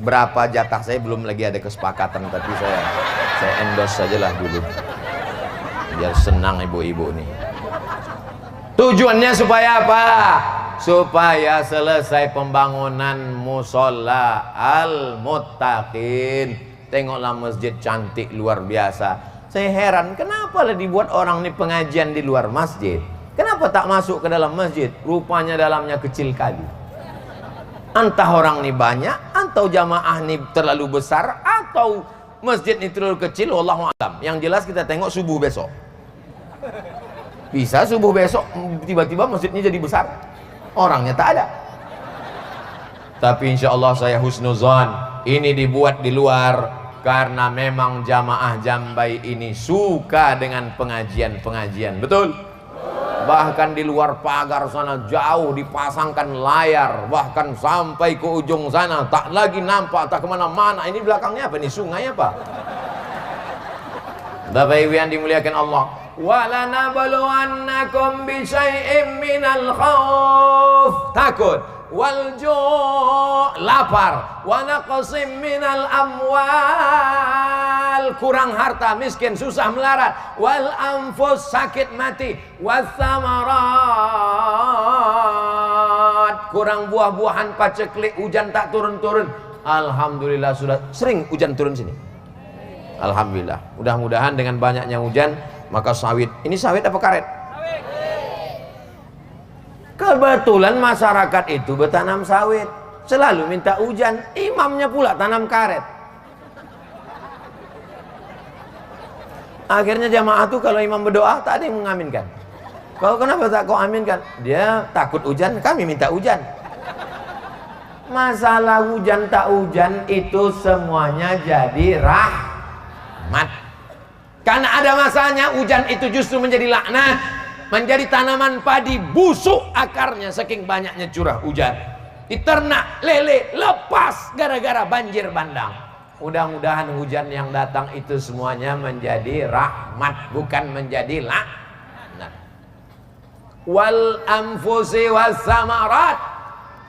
berapa jatah saya belum lagi ada kesepakatan, tapi saya endorse sajalah dulu biar senang ibu-ibu nih. Tujuannya supaya apa? Supaya selesai pembangunan musola Al-Muttaqin. Tengoklah masjid cantik luar biasa. Saya heran kenapa lah dibuat orang nih pengajian di luar masjid, kenapa tak masuk ke dalam masjid? Rupanya dalamnya kecil kali. Entah orang ini banyak, atau jamaah ini terlalu besar, atau masjid ini terlalu kecil, wallahu a'lam. Yang jelas kita tengok subuh besok. Bisa subuh besok tiba-tiba masjidnya jadi besar, orangnya tak ada. Tapi insya Allah saya husnuzan, ini dibuat di luar karena memang jamaah Jambai ini suka dengan pengajian-pengajian, betul? Bahkan di luar pagar sana jauh dipasangkan layar, bahkan sampai ke ujung sana tak lagi nampak, tak kemana-mana. Ini belakangnya apa? Ini sungai apa? Bapak Ibu yang dimuliakan Allah, walanabluwannakum bisyai'im minal khauf, takut, wal ju', lapar, wa naqsim minal amwal, kurang harta, miskin, susah melarat, wal anfus, sakit mati, was samarat, kurang buah-buahan, paceklik, hujan tak turun-turun. Alhamdulillah sudah sering hujan turun sini. Alhamdulillah. Mudah-mudahan dengan banyaknya hujan maka sawit. Ini sawit apa karet? Kebetulan masyarakat itu bertanam sawit, selalu minta hujan. Imamnya pula tanam karet. Akhirnya jamaah tuh kalau imam berdoa tak ada yang mengaminkan. Kalau kenapa tak kau aminkan? Dia takut hujan, kami minta hujan. Masalah hujan tak hujan itu semuanya jadi rahmat. Karena ada masanya hujan itu justru menjadi laknat, menjadi tanaman padi busuk akarnya saking banyaknya curah hujan. Diternak lele lepas gara-gara banjir bandang. Mudah-mudahan hujan yang datang itu semuanya menjadi rahmat, bukan menjadi laknat. Wal anfusi was samarat,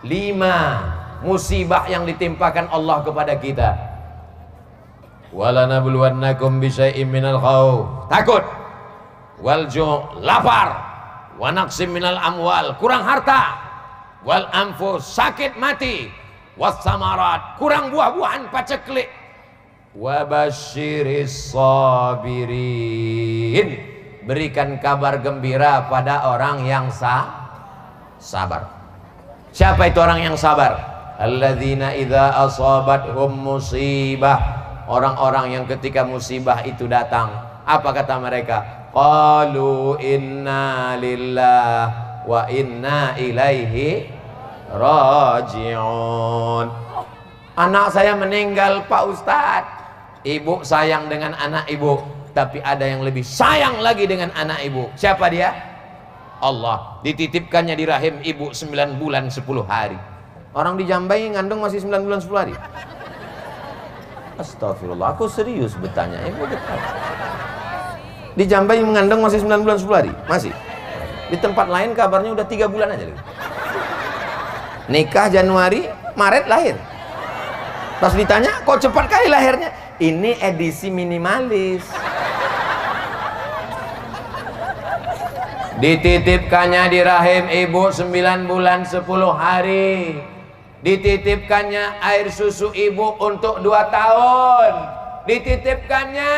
5 musibah yang ditimpakan Allah kepada kita. Walanabluwannakum bisyai'im minal khauf, takut, wal ju', lapar, wa naqsim minal amwal, kurang harta, wal anfus, sakit mati, was samarat, kurang buah-buahan, paceklik, wa basyiris sabirin, berikan kabar gembira pada orang yang sabar. Siapa itu orang yang sabar? Alladzina idza asabathum musibah, orang-orang yang ketika musibah itu datang, apa kata mereka? Qalu inna lillah wa inna ilaihi raji'un. Anak saya meninggal Pak Ustadz. Ibu sayang dengan anak ibu, tapi ada yang lebih sayang lagi dengan anak ibu. Siapa dia? Allah. Dititipkannya di rahim ibu 9 bulan 10 hari. Orang di Jambai ngandung masih 9 bulan 10 hari. Astagfirullah, aku serius bertanya. Di Jambai mengandung masih 9 bulan 10 hari? Masih. Di tempat lain kabarnya udah 3 bulan aja. Nikah Januari, Maret lahir. Pas ditanya, kok cepat kali lahirnya? Ini edisi minimalis. Dititipkannya di rahim ibu 9 bulan 10 hari. Dititipkannya air susu ibu untuk 2 tahun. Dititipkannya,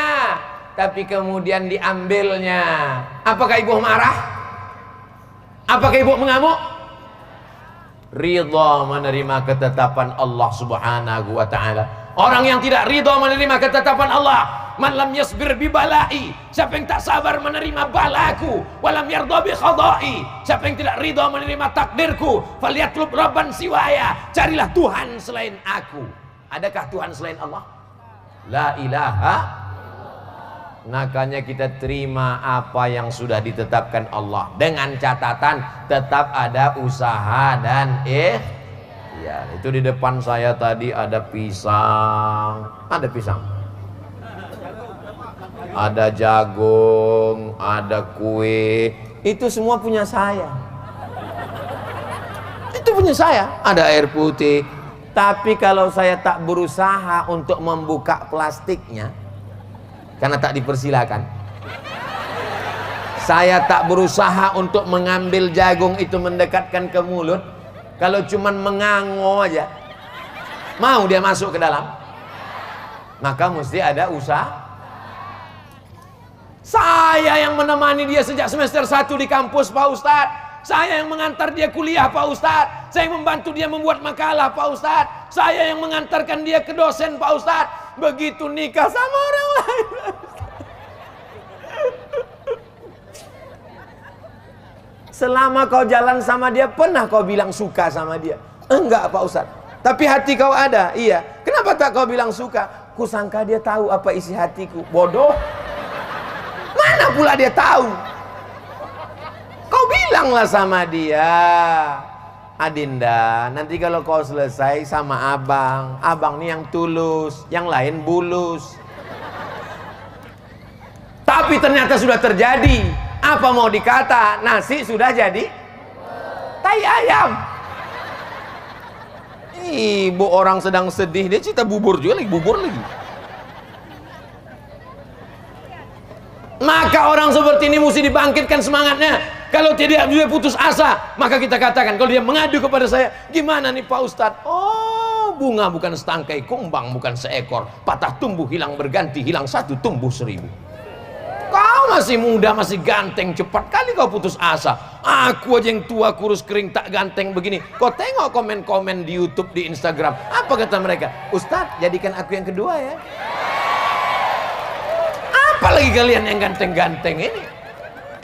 tapi kemudian diambilnya. Apakah ibu marah? Apakah ibu mengamuk? Ridha menerima ketetapan Allah Subhanahu wa ta'ala. Orang yang tidak ridha menerima ketetapan Allah, man lam yasbir bi balai, siapa yang tak sabar menerima balaku, walam yardha bi khadai, siapa yang tidak ridha menerima takdirku, falyatlub rabban siwaya, carilah Tuhan selain aku. Adakah Tuhan selain Allah? La ilaha. Makanya kita terima apa yang sudah ditetapkan Allah, dengan catatan tetap ada usaha dan ya. Itu di depan saya tadi ada pisang, ada jagung, ada kue, itu semua punya saya. Itu punya saya. Ada air putih. Tapi kalau saya tak berusaha untuk membuka plastiknya, karena tak dipersilakan, saya tak berusaha untuk mengambil jagung itu mendekatkan ke mulut, kalau cuman mengango aja mau dia masuk ke dalam, maka mesti ada usaha. Saya yang menemani dia sejak semester 1 di kampus, Pak Ustadz. Saya yang mengantar dia kuliah, Pak Ustadz. Saya yang membantu dia membuat makalah, Pak Ustadz. Saya yang mengantarkan dia ke dosen, Pak Ustadz. Begitu nikah sama orang lain, selama kau jalan sama dia, pernah kau bilang suka sama dia? Enggak, Pak Ustadz. Tapi hati kau ada. Iya. Kenapa tak kau bilang suka? Kusangka dia tahu apa isi hatiku. Bodoh. Mana pula dia tahu? Kau bilanglah sama dia, Adinda, nanti kalau kau selesai sama abang, abang nih yang tulus, yang lain bulus. Tapi ternyata sudah terjadi. Apa mau dikata? Nasi sudah jadi tai ayam. Ibu orang sedang sedih, dia cerita bubur juga lagi, bubur lagi. Maka orang seperti ini mesti dibangkitkan semangatnya. Kalau tidak dia putus asa, maka kita katakan, kalau dia mengadu kepada saya, gimana nih Pak Ustadz? Oh, bunga bukan setangkai, kumbang bukan seekor, patah tumbuh hilang berganti, hilang satu tumbuh 1000. Kau masih muda, masih ganteng, cepat kali kau putus asa. Aku aja yang tua, kurus, kering, tak ganteng begini. Kau tengok komen-komen di YouTube, di Instagram, apa kata mereka? Ustadz, jadikan aku yang kedua ya. Apalagi kalian yang ganteng-ganteng ini.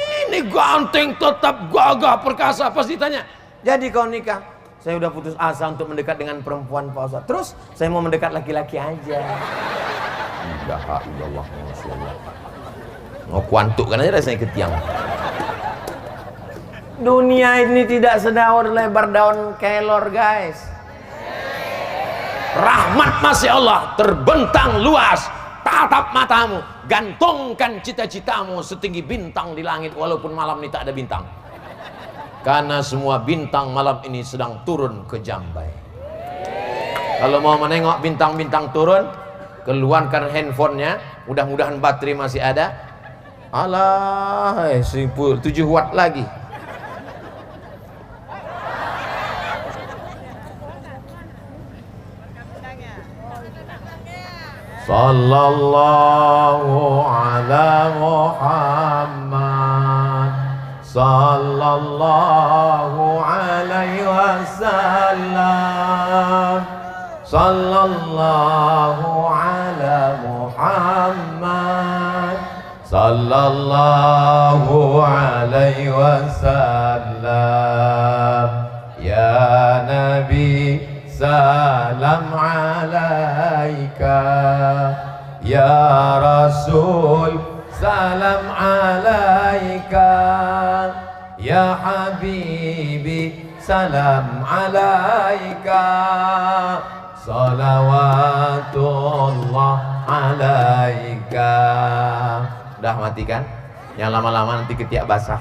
Ini ganteng, tetap gagah, perkasa. Pas ditanya, jadi kau nikah? Saya udah putus asa untuk mendekat dengan perempuan, Pak Ustadz. Terus saya mau mendekat laki-laki aja. La ilaha illallah, masyaallah. Mau kuantukkan aja rasanya ke tiang. Dunia ini tidak sedaur lebar daun kelor, guys. Rahmat masih Allah terbentang luas. Tatap matamu, gantungkan cita-citamu setinggi bintang di langit, walaupun malam ini tak ada bintang. Karena semua bintang malam ini sedang turun ke Jambai. Kalau mau menengok bintang-bintang turun, keluarkan handphonenya, mudah-mudahan baterai masih ada. Alah, 7 watt lagi. Sallallahu ala Muhammad, sallallahu alaihi wasallam, sallallahu ala Muhammad, sallallahu alaihi wasallam. Ya Nabi, salam alaika, ya Rasul, salam alaika, ya Habibi, salam alaika, salawatullah alaika. Udah matikan? Yang lama-lama nanti ketiak basah.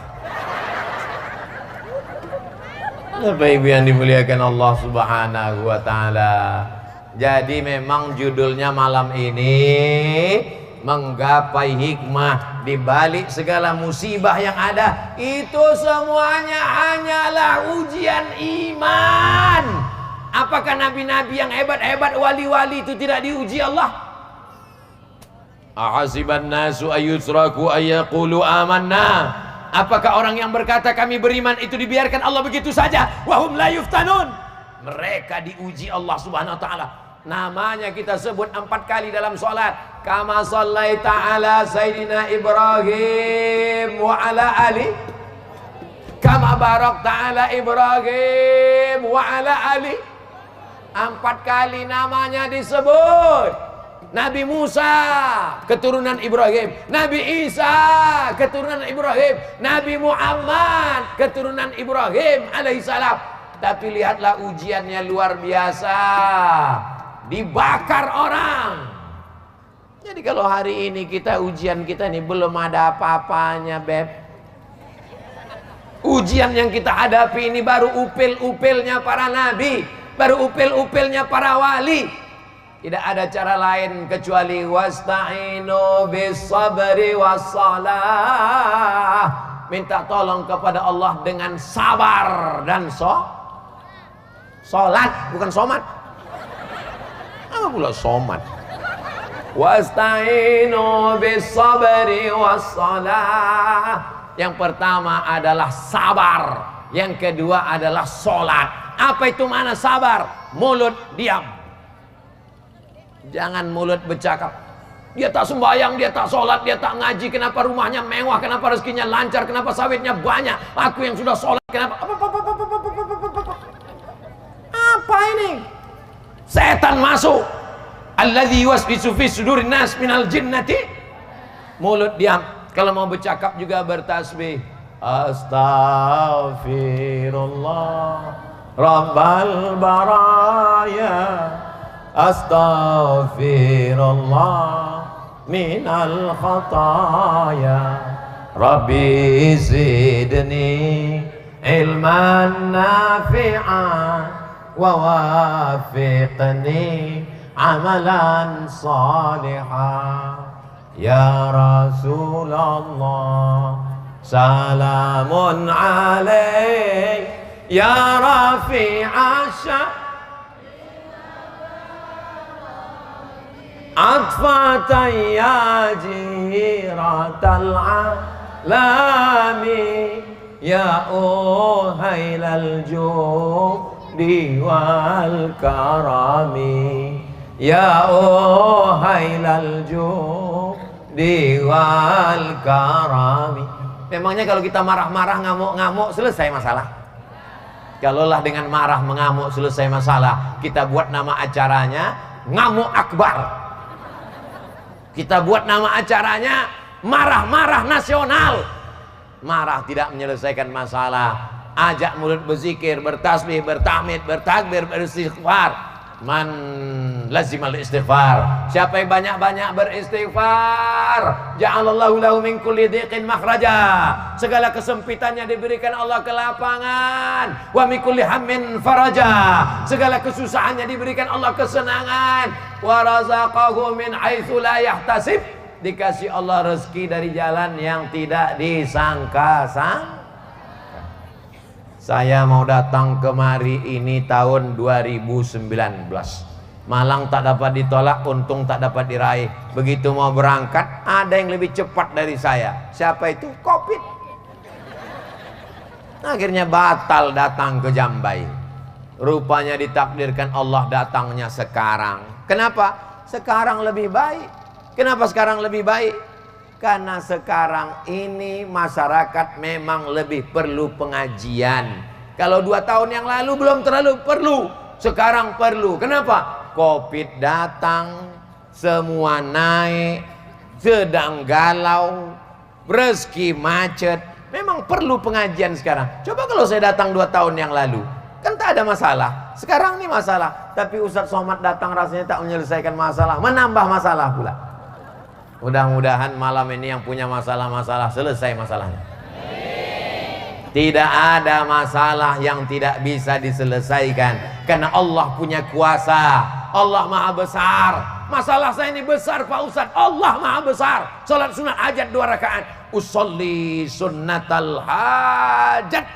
Bapak Ibu yang dimuliakan Allah Subhanahu wa Ta'ala. Jadi memang judulnya malam ini menggapai hikmah di balik segala musibah yang ada. Itu semuanya hanyalah ujian iman. Apakah nabi-nabi yang hebat-hebat, wali-wali itu tidak diuji Allah? Ahasiban nasu ayyusraku ayyaqulu amanna. Apakah orang yang berkata kami beriman itu dibiarkan Allah begitu saja? Wahum la yuftanun. Mereka diuji Allah Subhanahu wa Ta'ala. Namanya kita sebut 4 kali dalam salat. Kama sallaita ala Sayyidina Ibrahim wa ala ali, kama barakta ala Ibrahim wa ala ali. 4 kali namanya disebut. Nabi Musa keturunan Ibrahim, Nabi Isa keturunan Ibrahim, Nabi Muhammad keturunan Ibrahim alaihissalam. Tapi lihatlah ujiannya luar biasa, dibakar orang. Jadi kalau hari ini ujian kita ini belum ada apa-apanya, Beb. Ujian yang kita hadapi ini baru upil-upilnya para nabi, baru upil-upilnya para wali. Tidak ada cara lain kecuali wasta'inu bis-sabri was-salah. Minta tolong kepada Allah dengan sabar dan sholat, bukan somat. Apa pula somat? Wasta'inu bis-sabri was-salah. Yang pertama adalah sabar, yang kedua adalah sholat. Apa itu mana sabar? Mulut diam. Jangan mulut bercakap. Dia tak sembahyang, dia tak sholat, dia tak ngaji. Kenapa rumahnya mewah? Kenapa rezekinya lancar? Kenapa sawitnya banyak? Aku yang sudah sholat, kenapa? Apa ini? Setan masuk. Alladzi yuwaswisu fi sudurin nas minal jinnati. Mulut diam. Kalau mau bercakap juga bertasbih. Astaghfirullah Rabbal baraya. Astaghfirullah minal khataya. Rabbi zidni ilman nafi'an wa wafiqni amalan salihan. Ya Rasulullah salamun alaik ya rafi'asya atfatan ya jiratal alami ya uhailal judi wal karami ya uhailal judi wal karami. Memangnya kalau kita marah-marah, ngamuk-ngamuk, selesai masalah? Kalaulah dengan marah mengamuk selesai masalah, kita buat nama acaranya ngamuk akbar. Kita buat nama acaranya marah-marah nasional. Marah tidak menyelesaikan masalah. Ajak mulut berzikir, bertasbih, bertahmid, bertakbir, beristighfar. Man lazimal istighfar. Siapa yang banyak-banyak beristighfar, ja'alallahu lahu min kulli dhiqin makhraja. Segala kesempitannya diberikan Allah kelapangan. Wa min kulli hammin faraja. Segala kesusahannya diberikan Allah kesenangan. Wa razaqahu min haitsu la yahtasib. Dikasih Allah rezeki dari jalan yang tidak disangka-sangka. Saya mau datang kemari ini tahun 2019. Malang tak dapat ditolak, untung tak dapat diraih. Begitu mau berangkat, ada yang lebih cepat dari saya. Siapa itu? Covid. Akhirnya batal datang ke Jambai. Rupanya ditakdirkan Allah datangnya sekarang. Kenapa? Sekarang lebih baik. Kenapa sekarang lebih baik? Karena sekarang ini masyarakat memang lebih perlu pengajian. Kalau 2 tahun yang lalu belum terlalu perlu, sekarang perlu. Kenapa? Covid datang, semua naik, sedang galau, rezeki macet. Memang perlu pengajian sekarang. Coba kalau saya datang 2 tahun yang lalu, kan tak ada masalah. Sekarang ini masalah. Tapi Ustadz Somad datang rasanya tak menyelesaikan masalah, menambah masalah pula. Mudah-mudahan malam ini yang punya masalah-masalah selesai masalahnya. Tidak ada masalah yang tidak bisa diselesaikan, karena Allah punya kuasa. Allah maha besar. Masalah saya ini besar Pak Ustadz. Allah maha besar. Salat sunat hajat 2 rakaat. Usolli sunnatal hajat.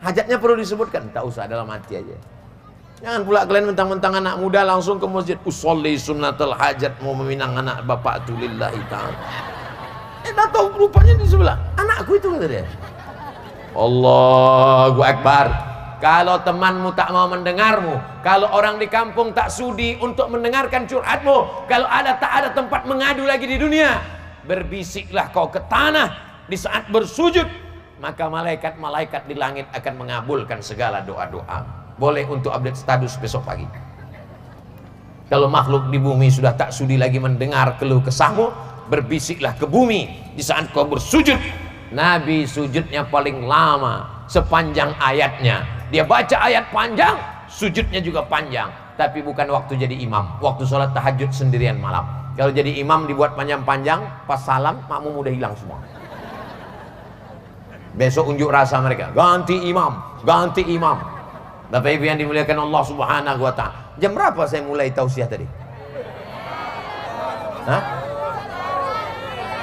Hajatnya perlu disebutkan? Tak usah, dalam hati aja. Jangan pula kalian mentang-mentang anak muda langsung ke masjid. Usolli sunnatul hajat, mau meminang anak bapak itu lillahi ta'ala. Tak tahu rupanya di sebelah anakku itu, kata dia. Allahu Akbar. Kalau temanmu tak mau mendengarmu, kalau orang di kampung tak sudi untuk mendengarkan curhatmu, kalau tak ada tempat mengadu lagi di dunia, berbisiklah kau ke tanah di saat bersujud, maka malaikat-malaikat di langit akan mengabulkan segala doa-doa. Boleh untuk update status besok pagi. Kalau makhluk di bumi sudah tak sudi lagi mendengar keluh kesahmu, berbisiklah ke bumi di saat kau bersujud. Nabi sujudnya paling lama, sepanjang ayatnya. Dia baca ayat panjang, sujudnya juga panjang. Tapi bukan waktu jadi imam, waktu sholat tahajud sendirian malam. Kalau jadi imam dibuat panjang-panjang, pas salam makmum udah hilang semua. Besok unjuk rasa mereka, ganti imam, ganti imam. Bapak Ibu yang dimuliakan Allah Subhanahu wa ta'ala. Jam berapa saya mulai tausiah tadi? Hah?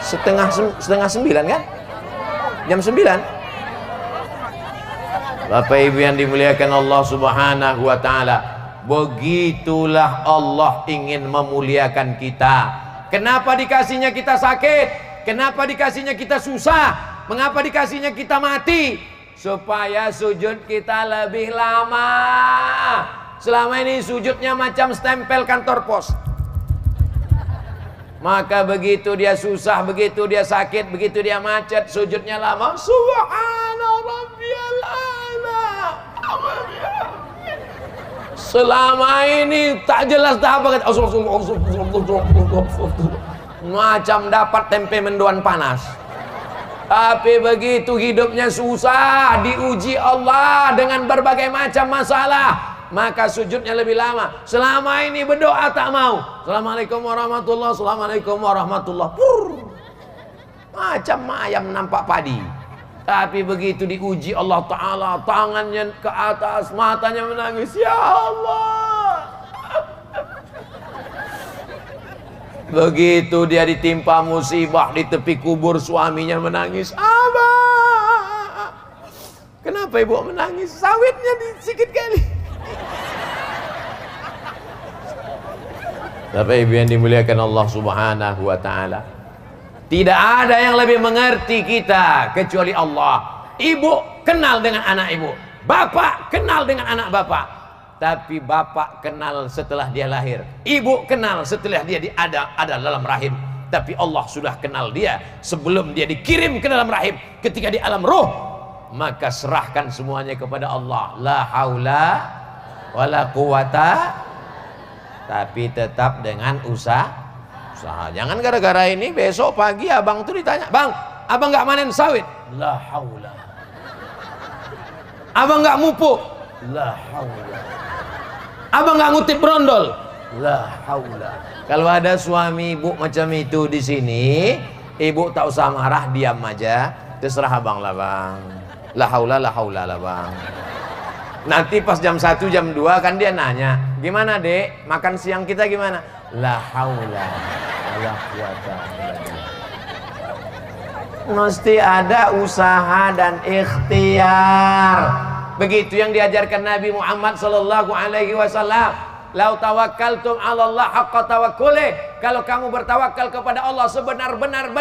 Setengah 9 kan? Jam 9. Bapak Ibu yang dimuliakan Allah Subhanahu wa ta'ala, begitulah Allah ingin memuliakan kita. Kenapa dikasihnya kita sakit? Kenapa dikasihnya kita susah? Mengapa dikasihnya kita mati? Supaya sujud kita lebih lama. Selama ini sujudnya macam stempel kantor pos. Maka begitu dia susah, begitu dia sakit, begitu dia macet, sujudnya lama. Subhana rabbiyal a'la. Selama ini tak jelas dah apa kata. Macam dapat tempe mendoan panas. Tapi begitu hidupnya susah, diuji Allah dengan berbagai macam masalah, maka sujudnya lebih lama. Selama ini berdoa tak mau. Assalamualaikum warahmatullah, assalamualaikum warahmatullah. Macam ayam nampak padi. Tapi begitu diuji Allah Ta'ala, tangannya ke atas, matanya menangis. Ya Allah. Begitu dia ditimpa musibah di tepi kubur, suaminya menangis. Abah, kenapa ibu menangis? Sawitnya sedikit kali. Bapak Ibu yang dimuliakan Allah Subhanahu wa ta'ala, tidak ada yang lebih mengerti kita kecuali Allah. Ibu kenal dengan anak ibu, bapak kenal dengan anak bapak. Tapi bapak kenal setelah dia lahir, ibu kenal setelah dia ada dalam rahim. Tapi Allah sudah kenal dia sebelum dia dikirim ke dalam rahim. Ketika di alam roh, maka serahkan semuanya kepada Allah. La haula wala quwata. Tapi tetap dengan usaha. Jangan gara-gara ini besok pagi abang tuh ditanya, bang, abang nggak manen sawit? La haula. Abang nggak mupuk? La haula. Abang nggak ngutip brondol? La haula. Kalau ada suami ibu macam itu di sini, ibu tak usah marah, diam aja. Terserah abang lah bang. La haula lah bang. Nanti pas jam 1 jam 2 kan dia nanya, gimana dek, makan siang kita gimana? La haula wala quwata. Mesti ada usaha dan ikhtiar. Begitu yang diajarkan Nabi Muhammad sallallahu alaihi wasallam. Lau tawakkaltum 'ala Allah haqqa tawakkuli. Kalau kamu bertawakal kepada Allah sebenar-benar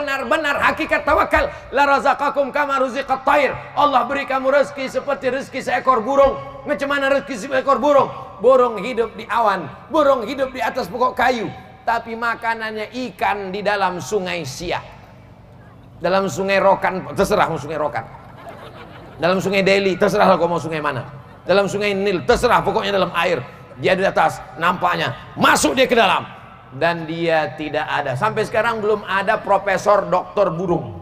hakikat tawakal, la razaqakum kama ruziqat thair. Allah beri kamu rezeki seperti rezeki seekor burung. Macam mana rezeki seekor burung? Burung hidup di awan, burung hidup di atas pokok kayu, tapi makanannya ikan di dalam sungai Siak. Dalam sungai Rokan, terserah mau sungai Rokan. Dalam sungai Delhi, terserah kau mau sungai mana. Dalam sungai Nil, terserah, pokoknya dalam air. Dia di atas, nampaknya masuk dia ke dalam, dan dia tidak ada. Sampai sekarang belum ada profesor doktor burung.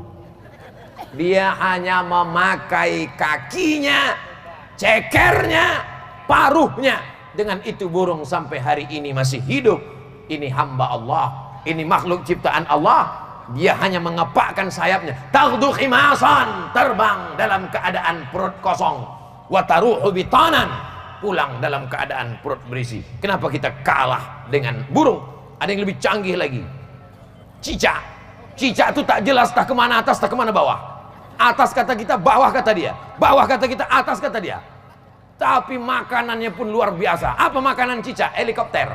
Dia hanya memakai kakinya, cekernya, paruhnya. Dengan itu burung sampai hari ini masih hidup. Ini hamba Allah, ini makhluk ciptaan Allah. Dia hanya mengepakkan sayapnya, taghdu khimasan, terbang dalam keadaan perut kosong, wa taruhu bitanan, pulang dalam keadaan perut berisi. Kenapa kita kalah dengan burung? Ada yang lebih canggih lagi, cicak. Cicak itu tak jelas tak kemana atas tak kemana bawah. Atas kata kita, bawah kata dia. Bawah kata kita, atas kata dia. Tapi makanannya pun luar biasa. Apa makanan cicak? Helikopter.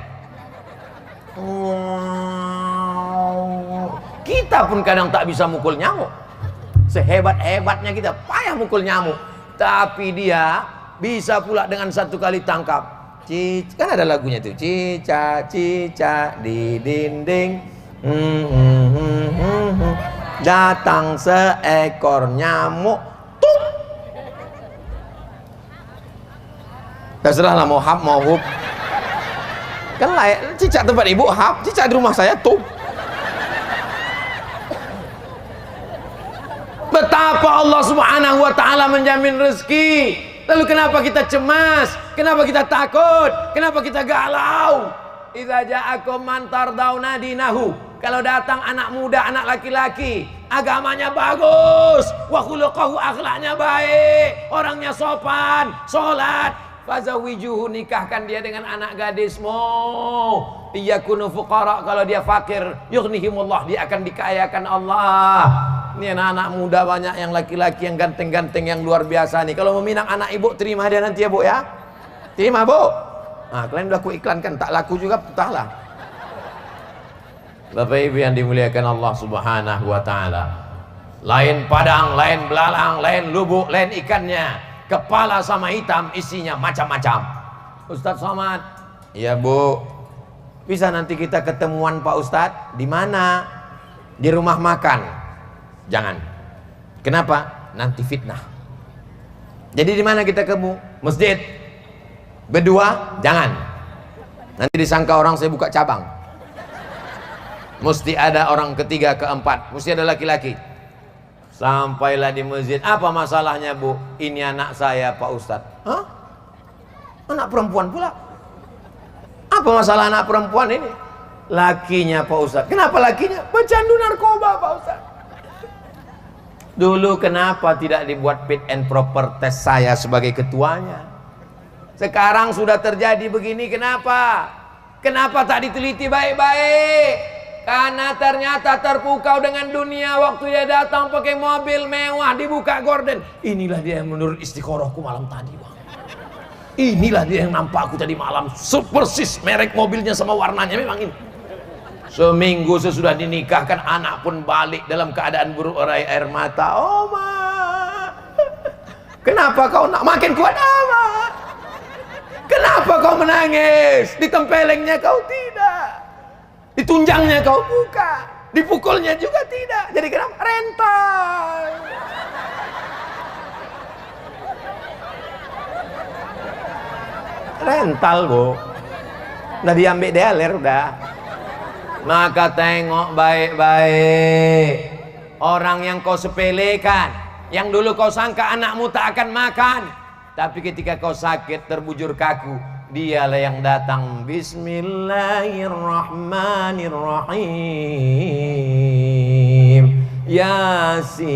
Kita pun kadang tak bisa mukul nyamuk. Sehebat-hebatnya kita payah mukul nyamuk, tapi dia bisa pula dengan satu kali tangkap. Kan ada lagunya tuh, cicak di dinding, datang seekor nyamuk, tup. Terserahlah mau hap mau hup. Kan layak, cicak tempat ibu hap, cicak di rumah saya tuh. Betapa Allah Subhanahu wa taala menjamin rezeki. Lalu kenapa kita cemas? Kenapa kita takut? Kenapa kita galau? Idza ja'akum man tardawna dinahu. Kalau datang anak muda, anak laki-laki, agamanya bagus, wa khuluquhu, akhlaknya baik, orangnya sopan, salat, fazawijuhu, nikahkan dia dengan anak gadismu. Iyakunu fuqara, kalau dia fakir, yughnihimullah, dia akan dikayakan Allah. Ini anak-anak muda banyak yang laki-laki yang ganteng-ganteng yang luar biasa nih. Kalau meminang anak ibu, terima dia nanti ya bu ya. Terima bu. Nah, kalian udah aku iklankan, tak laku juga entahlah. Bapak Ibu yang dimuliakan Allah Subhanahu wa taala. Lain padang, lain belalang, lain lubuk, lain ikannya. Kepala sama hitam, isinya macam-macam. Ustadz Somad, iya bu. Bisa nanti kita ketemuan Pak Ustadz di mana? Di rumah makan. Jangan. Kenapa? Nanti fitnah. Jadi di mana kita ketemu? Masjid. Berdua? Jangan. Nanti disangka orang saya buka cabang. Mesti ada orang ketiga, keempat, mesti ada laki-laki. Sampailah di masjid. Apa masalahnya bu? Ini anak saya Pak Ustadz. Hah? Anak perempuan pula? Apa masalah anak perempuan ini? Lakinya Pak Ustadz. Kenapa lakinya? Pecandu narkoba Pak Ustadz. Dulu kenapa tidak dibuat fit and proper test saya sebagai ketuanya? Sekarang sudah terjadi begini, kenapa? Kenapa tak diteliti baik-baik? Karena ternyata terpukau dengan dunia. Waktu dia datang pakai mobil mewah, dibuka gorden. Inilah dia yang menurut istiqorohku malam tadi bang. Inilah dia yang nampak aku tadi malam. Persis merek mobilnya sama warnanya memang ini. Seminggu sesudah dinikahkan, anak pun balik dalam keadaan berurai air mata. Oh ma, kenapa kau nak makin kuat amat? Kenapa kau menangis? Ditempelengnya kau tidak. Ditunjangnya kau buka, dipukulnya juga tidak. Jadi kenapa? Rental. Rental bu. Udah diambil dealer udah. Maka tengok baik-baik. Orang yang kau sepelekan, yang dulu kau sangka anakmu tak akan makan, tapi ketika kau sakit terbujur kaku, dialah yang datang. Bismillahirrahmanirrahim. Yasin.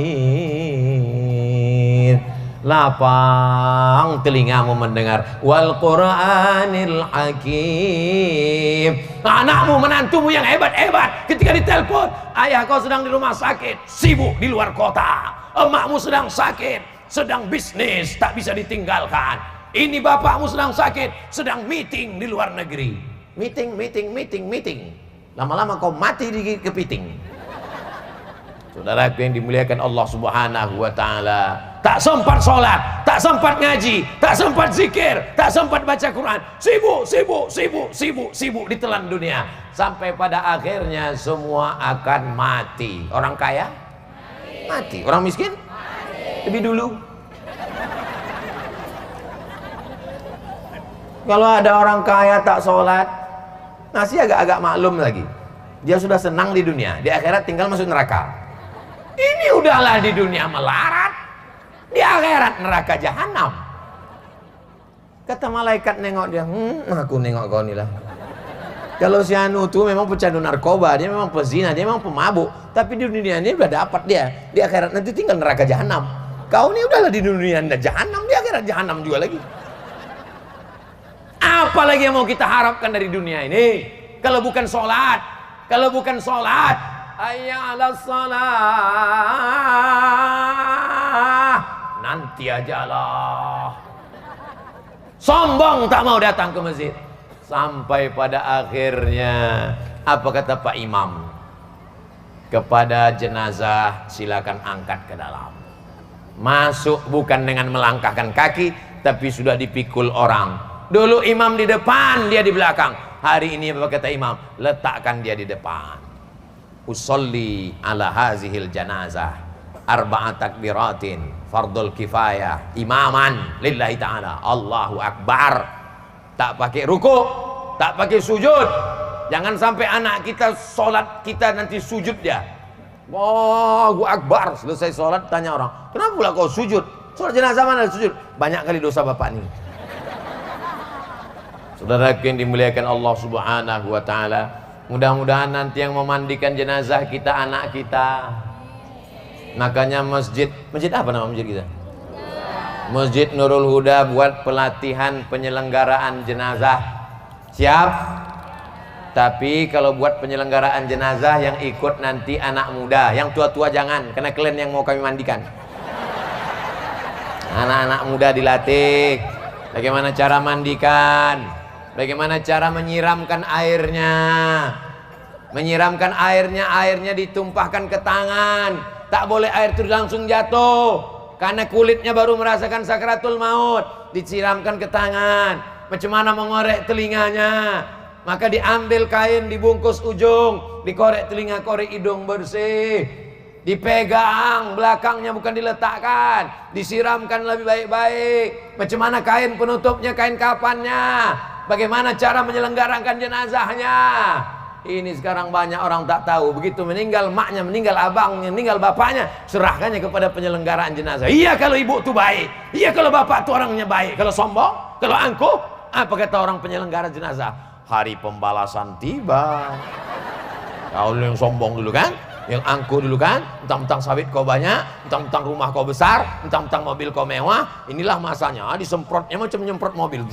Lapang telingamu mendengar. Wal Qur'anil Hakim. Anakmu, menantumu yang hebat-hebat, ketika ditelepon, ayah kau sedang di rumah sakit, sibuk di luar kota. Emakmu sedang sakit, sedang bisnis, tak bisa ditinggalkan. Ini bapakmu sedang sakit, sedang meeting di luar negeri. Meeting. Lama-lama kau mati di kepiting. Saudaraku yang dimuliakan Allah Subhanahu wa taala, tak sempat sholat, tak sempat ngaji, tak sempat zikir, tak sempat baca Quran. Sibuk ditelan dunia. Sampai pada akhirnya semua akan mati. Orang kaya? Mati. Orang miskin? Lebih dulu. Kalau ada orang kaya tak sholat, masih agak-agak maklum lagi. Dia sudah senang di dunia, di akhirat tinggal masuk neraka. Ini udahlah di dunia melarat, di akhirat neraka jahanam. Kata malaikat nengok dia, aku nengok kau nih lah. Kalau si anu tuh memang pecandu narkoba, dia memang pezina, dia memang pemabuk, tapi di dunia ini udah dapat dia, di akhirat nanti tinggal neraka jahanam. Kau ini udahlah di dunia anda jahanam, di akhirat jahanam juga lagi. Apalagi yang mau kita harapkan dari dunia ini? Kalau bukan sholat, hayya 'alas shalah, nanti aja lah. Sombong tak mau datang ke masjid. Sampai pada akhirnya, apa kata Pak Imam? Kepada jenazah silakan angkat ke dalam. Masuk bukan dengan melangkahkan kaki, tapi sudah dipikul orang. Dulu imam di depan, dia di belakang. Hari ini apa kata imam? Letakkan dia di depan. Usolli ala hazihil janazah arba'at takbiratin fardul kifayah imaman lillahi ta'ala. Allahu akbar. Tak pakai ruku, tak pakai sujud. Jangan sampai anak kita sholat kita nanti sujud dia. Allahu Akbar, selesai sholat tanya orang, kenapa pula kau sujud? Sholat jenazah mana sujud? Banyak kali dosa bapak ini. Saudara yang dimuliakan Allah Subhanahu wa taala, mudah-mudahan nanti yang memandikan jenazah kita anak kita. Makanya masjid apa nama masjid kita? Masjid Nurul Huda buat pelatihan penyelenggaraan jenazah. Siap? Tapi kalau buat penyelenggaraan jenazah yang ikut nanti anak muda, yang tua-tua jangan, karena kalian yang mau kami mandikan. Anak-anak muda dilatih bagaimana cara mandikan, bagaimana cara menyiramkan airnya. Menyiramkan airnya ditumpahkan ke tangan. Tak boleh air itu langsung jatuh, karena kulitnya baru merasakan sakaratul maut. Disiramkan ke tangan. Macam mana mengorek telinganya? Maka diambil kain, dibungkus ujung, dikorek telinga, korek hidung bersih, dipegang belakangnya, bukan diletakkan, disiramkan lebih baik-baik. Macam mana kain penutupnya, kain kafannya, bagaimana cara menyelenggarakan jenazahnya. Ini sekarang banyak orang tak tahu. Begitu meninggal maknya, meninggal abangnya, meninggal bapaknya, serahkannya kepada penyelenggaraan jenazah. Iya kalau ibu tu baik, iya kalau bapak tu orangnya baik. Kalau sombong, kalau angkuh, apa kata orang penyelenggara jenazah? Hari pembalasan tiba. Kau yang sombong dulu kan, yang angkuh dulu kan, mentang-mentang sawit kau banyak, mentang-mentang rumah kau besar, mentang-mentang mobil kau mewah. Inilah masanya, disemprotnya macam menyemprot mobil.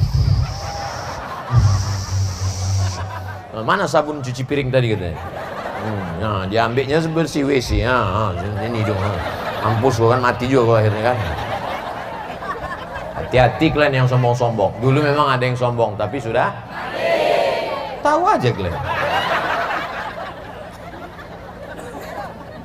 Mana sabun cuci piring tadi katanya? Nah, diambilnya sebersih WC. Ini dong. Mampus gua kan, mati juga gua akhirnya kan. Hati-hati kalian yang sombong-sombong. Dulu memang ada yang sombong, tapi sudah tahu aja kalian.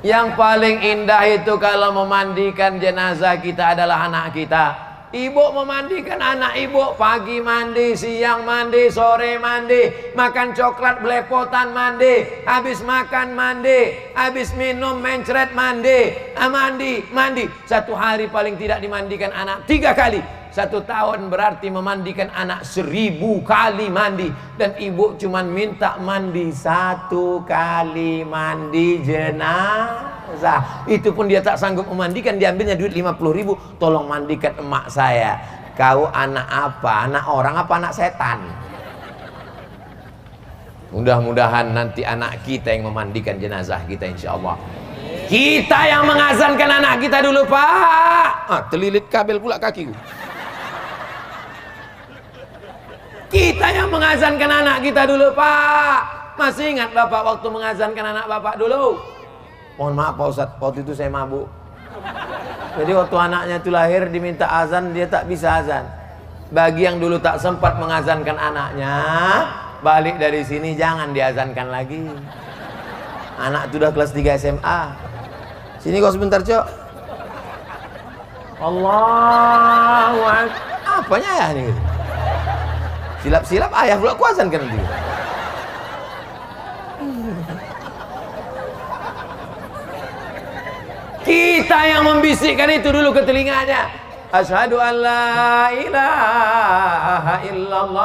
Yang paling indah itu kalau memandikan jenazah kita adalah anak kita. Ibu memandikan anak ibu, pagi mandi, siang mandi, sore mandi, makan coklat belepotan mandi, habis makan mandi, habis minum mencret mandi, mandi. Satu hari paling tidak dimandikan anak 3 kali. 1 tahun berarti memandikan anak 1000 kali mandi. Dan ibu cuma minta mandi 1 kali mandi jenazah. Itu pun dia tak sanggup memandikan, diambilnya duit 50.000. Tolong mandikan emak saya. Kau anak apa? Anak orang apa anak setan? Mudah-mudahan nanti anak kita yang memandikan jenazah kita, insya Allah. Kita yang mengazankan anak kita dulu, Pak. Terlilit kabel pula kakiku. Kita yang mengazankan anak kita dulu, Pak. Masih ingat Bapak waktu mengazankan anak Bapak dulu? Mohon maaf Pak Ustadz, waktu itu saya mabuk. Jadi waktu anaknya itu lahir diminta azan, dia tak bisa azan. Bagi yang dulu tak sempat mengazankan anaknya, balik dari sini jangan diazankan lagi. Anak itu udah kelas 3 SMA. Sini kau sebentar, Cok. Allahu Akbar. Apanya ya ini? Silap-silap ayah pula kuasan kan dia. Kita yang membisikkan itu dulu ke telinganya. Asyhadu an la ilaha illallah.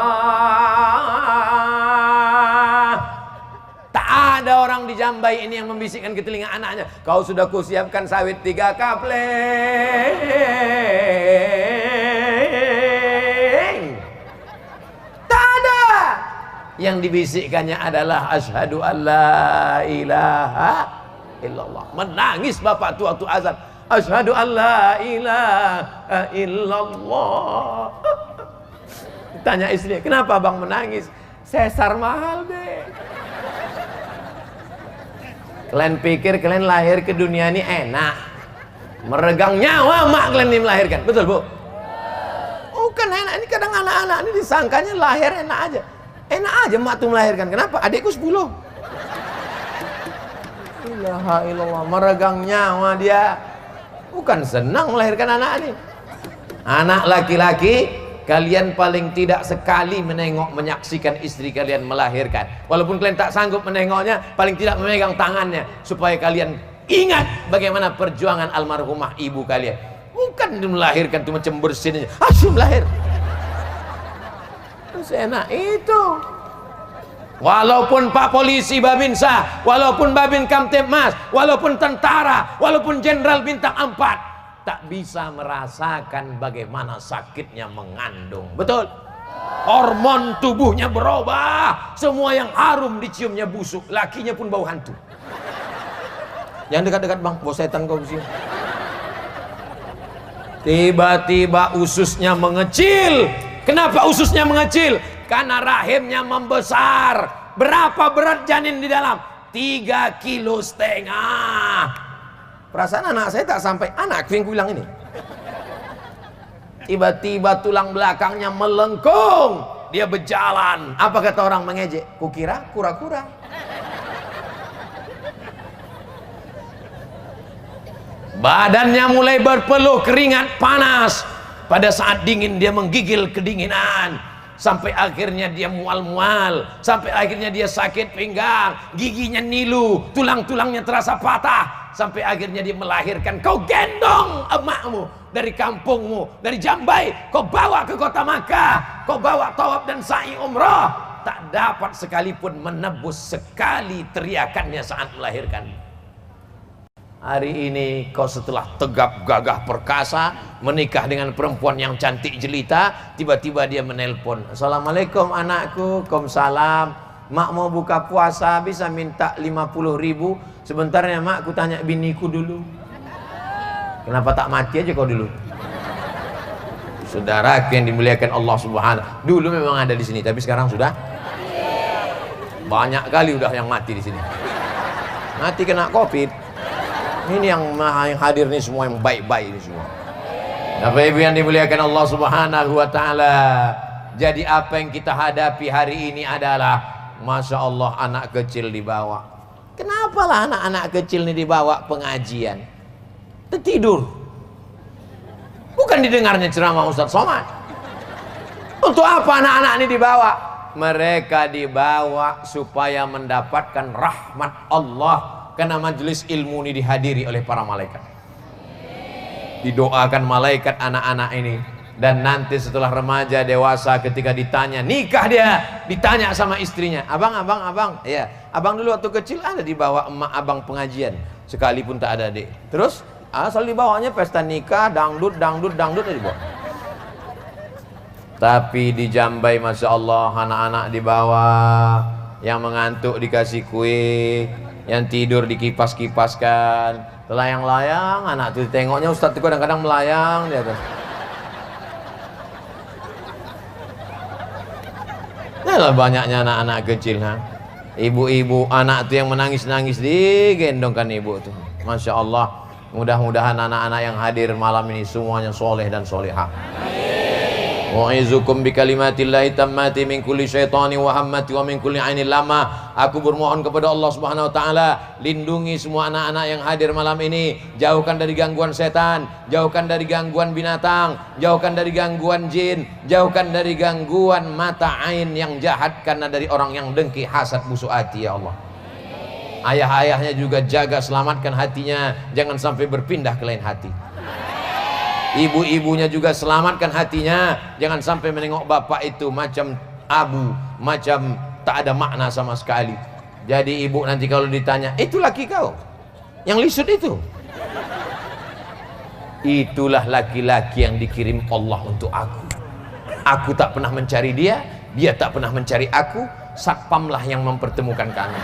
Tak ada orang di Jambai ini yang membisikkan ke telinga anaknya, kau sudah kusiapkan sawit 3 kapling. Tak ada. Yang dibisikkannya adalah asyhadu an la ilaha illallah. Menangis bapak tu waktu azan, asyhadu an la ilaha illallah. Tanya istri, kenapa bang menangis? Sesar mahal deh. Kalian pikir kalian lahir ke dunia ini enak, meregang nyawa mak kalian ini melahirkan, betul bu? Bukan enak. Ini kadang anak-anak ini disangkanya lahir enak aja. Enak aja mak tuh melahirkan. Kenapa? Adikku 10. Ilaha illallah, meregang nyawa dia. Bukan senang melahirkan anak ini. Anak laki-laki, kalian paling tidak sekali menyaksikan istri kalian melahirkan. Walaupun kalian tak sanggup menengoknya, paling tidak memegang tangannya, supaya kalian ingat bagaimana perjuangan almarhumah ibu kalian. Bukan melahirkan itu macam bersin aja, asyik melahir. Seenak itu. Walaupun Pak Polisi Babinsa, walaupun Babin Kamtibmas, walaupun tentara, walaupun Jenderal Bintang 4, tak bisa merasakan bagaimana sakitnya mengandung. Betul? Hormon tubuhnya berubah. Semua yang harum diciumnya busuk, lakinya pun bau hantu. Yang dekat-dekat bang, bau setan kau sini. Tiba-tiba ususnya mengecil. Kenapa ususnya mengecil? Karena rahimnya membesar. Berapa berat janin di dalam? 3,5 kilo. Perasaan anak saya tak sampai anakku yang bilang ini. Tiba-tiba tulang belakangnya melengkung. Dia berjalan. Apa kata orang mengejek? Kukira kura-kura. Badannya mulai berpeluh, keringat panas. Pada saat dingin dia menggigil kedinginan. Sampai akhirnya dia mual-mual. Sampai akhirnya dia sakit pinggang. Giginya nilu. Tulang-tulangnya terasa patah. Sampai akhirnya dia melahirkan. Kau gendong emakmu dari kampungmu, dari Jambai. Kau bawa ke kota Makkah. Kau bawa tawaf dan sa'i umrah. Tak dapat sekalipun menebus sekali teriakannya saat melahirkan. Hari ini kau setelah tegap gagah perkasa menikah dengan perempuan yang cantik jelita, tiba-tiba dia menelpon, "Assalamualaikum anakku." "Waalaikumsalam. Mak mau buka puasa, bisa minta 50.000. Sebentar ya mak, aku tanya biniku dulu." Kenapa tak mati aja kau dulu? Saudara yang dimuliakan Allah Subhanahu. Dulu memang ada di sini, tapi sekarang sudah banyak kali udah yang mati di sini. Mati kena Covid. Ini yang hadir nih semua yang baik-baik ini semua. Bapak Ibu yang dimuliakan Allah Subhanahu wa taala. Jadi apa yang kita hadapi hari ini adalah, Masya Allah, anak kecil dibawa. Kenapa lah anak-anak kecil ini dibawa pengajian? Tertidur. Bukan didengarnya ceramah Ustaz Somad. Untuk apa anak-anak ini dibawa? Mereka dibawa supaya mendapatkan rahmat Allah. Karena majelis ilmu ini dihadiri oleh para malaikat. Didoakan malaikat anak-anak ini. Dan nanti setelah remaja dewasa ketika ditanya nikah, dia ditanya sama istrinya, abang. Ya, abang dulu waktu kecil ada dibawa emak abang pengajian, sekalipun tak ada adik. Terus asal dibawanya pesta nikah, dangdut aja dibawa. Tapi di Jambai Masya Allah anak-anak dibawa, yang mengantuk dikasih kue, yang tidur dikipas-kipaskan, telayang-layang. Anak tuh tengoknya Ustadz itu kadang-kadang melayang di atas. Nah banyaknya anak-anak kecil, ibu-ibu anak tuh yang menangis-nangis digendongkan ibu tuh. Masya Allah. Mudah-mudahan anak-anak yang hadir malam ini semuanya soleh dan solehah. Wa'izukum bikalimatillahi tammati min kulli syaitani wa hammati wa min kulli ainil lama. Aku bermohon kepada Allah Subhanahu wa taala, lindungi semua anak-anak yang hadir malam ini, jauhkan dari gangguan setan, jauhkan dari gangguan binatang, jauhkan dari gangguan jin, jauhkan dari gangguan mata ain yang jahat karena dari orang yang dengki, hasad, busuk hati ya Allah. Ayah-ayahnya juga jaga, selamatkan hatinya, jangan sampai berpindah ke lain hati. Ibu-ibunya juga selamatkan hatinya, jangan sampai menengok bapak itu macam abu, macam tak ada makna sama sekali. Jadi ibu nanti kalau ditanya, itu laki kau yang lisut itu? Itulah laki-laki yang dikirim Allah untuk aku. Aku tak pernah mencari dia, dia tak pernah mencari aku. Satpamlah yang mempertemukan kami.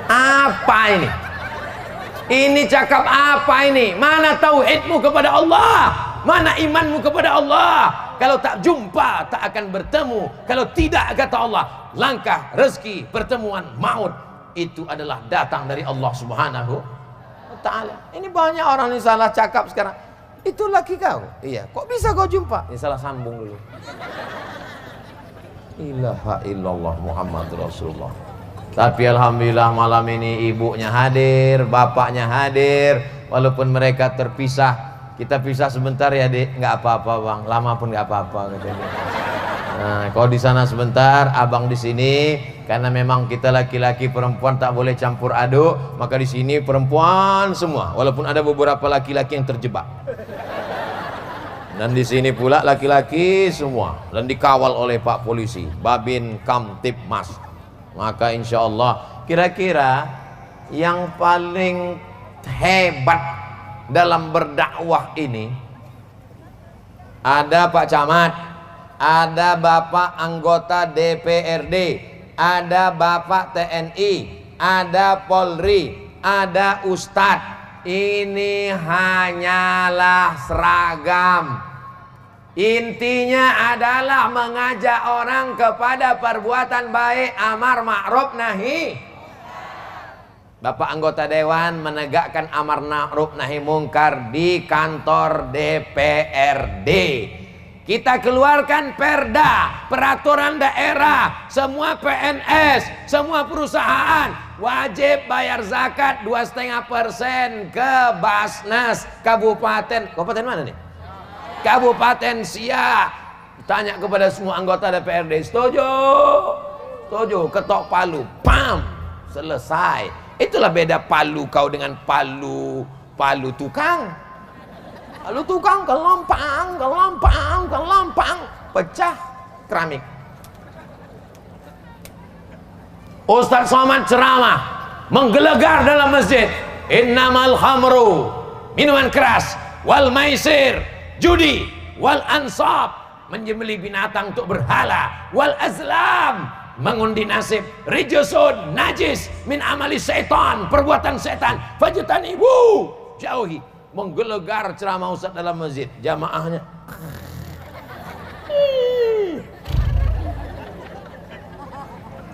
Apa ini? Ini cakap apa ini? Mana tauhidmu kepada Allah? Mana imanmu kepada Allah? Kalau tak jumpa, tak akan bertemu. Kalau tidak, kata Allah, langkah, rezeki, pertemuan, maut, itu adalah datang dari Allah Subhanahu wa ta'ala. Ini banyak orang yang salah cakap sekarang. Itu laki kau? Iya. Kok bisa kau jumpa? Ini salah sambung dulu. Ilaha illallah Muhammad Rasulullah. Tapi alhamdulillah malam ini ibunya hadir, bapaknya hadir. Walaupun mereka terpisah, kita pisah sebentar ya dek, nggak apa-apa bang, lama pun nggak apa-apa katanya. Nah, kalau di sana sebentar, abang di sini, karena memang kita laki-laki perempuan tak boleh campur aduk, maka di sini perempuan semua. Walaupun ada beberapa laki-laki yang terjebak. Dan di sini pula laki-laki semua dan dikawal oleh Pak Polisi, Babin Kamtibmas. Maka insya Allah kira-kira yang paling hebat dalam berdakwah ini ada Pak Camat, ada Bapak anggota DPRD, ada Bapak TNI, ada Polri, ada Ustadz. Ini hanyalah seragam. Intinya adalah mengajak orang kepada perbuatan baik, amar ma'ruf nahi. Bapak anggota dewan menegakkan amar ma'ruf nahi mungkar di kantor DPRD. Kita keluarkan perda, peraturan daerah, semua PNS, semua perusahaan wajib bayar zakat 2,5% ke Basnas Kabupaten. Kabupaten mana nih? Kabupaten Siak. Tanya kepada semua anggota DPRD, setuju? Setuju, ketok palu, pam, selesai. Itulah beda palu kau dengan palu tukang. Lalu tukang kelompang, pecah keramik. Ustaz Somad ceramah, menggelegar dalam masjid. Innamal khamru, minuman keras, wal maisir, judi, wal ansab, menyembelih binatang untuk berhala, wal azlam, mengundi nasib, rijusun, najis, min amali setan, perbuatan setan, fajutan ibu, jauhi. Menggelegar ceramah Ustaz dalam masjid, jamaahnya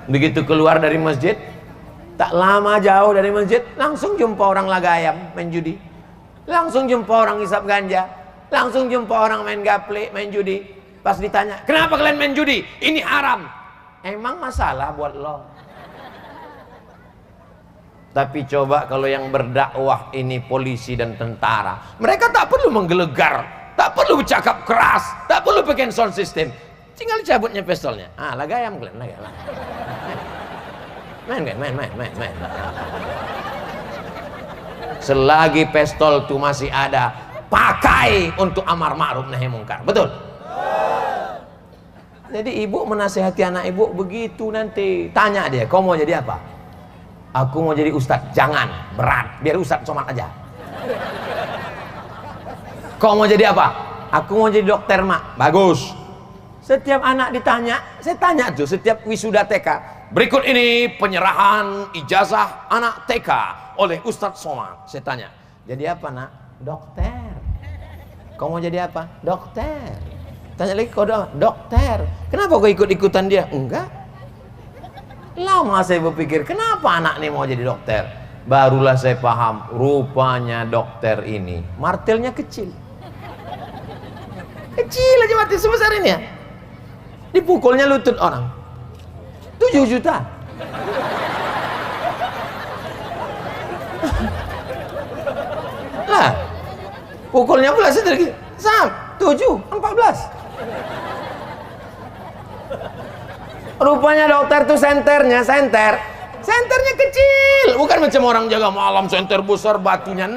begitu keluar dari masjid, tak lama jauh dari masjid langsung jumpa orang laga ayam main judi, langsung jumpa orang hisap ganja, langsung jumpa orang main gaple, main judi. Pas ditanya, kenapa kalian main judi? Ini haram. Emang masalah buat lo? Tapi coba kalau yang berdakwah ini polisi dan tentara, mereka tak perlu menggelegar, tak perlu bercakap keras, tak perlu pakai sound system, tinggal cabutnya pistolnya. Ah, laga ayam kalian, laga. Main. Selagi pistol itu masih ada, pakai untuk amar ma'ruf nahi mungkar. Betul? Jadi ibu menasihati anak ibu begitu nanti. Tanya dia, kau mau jadi apa? Aku mau jadi ustadz. Jangan, berat. Biar Ustadz Somad aja. Kau mau jadi apa? Aku mau jadi dokter, mak. Bagus. Setiap anak ditanya, saya tanya tuh setiap wisuda TK. Berikut ini penyerahan ijazah anak TK oleh Ustadz Somad. Saya tanya, jadi apa nak? Dokter. Kau mau jadi apa? Dokter. Tanya lagi, kau dokter. Kenapa kau ikut-ikutan dia? Enggak. Lama saya berpikir, kenapa anak ini mau jadi dokter? Barulah saya paham, rupanya dokter ini martilnya kecil. Kecil aja martil sebesar ini ya. Dipukulnya lutut orang. 7 juta. Lah, pukulnya pula sedikit. 7, 14. Rupanya dokter tuh senternya kecil, bukan macam orang jaga malam senter besar batunya 6,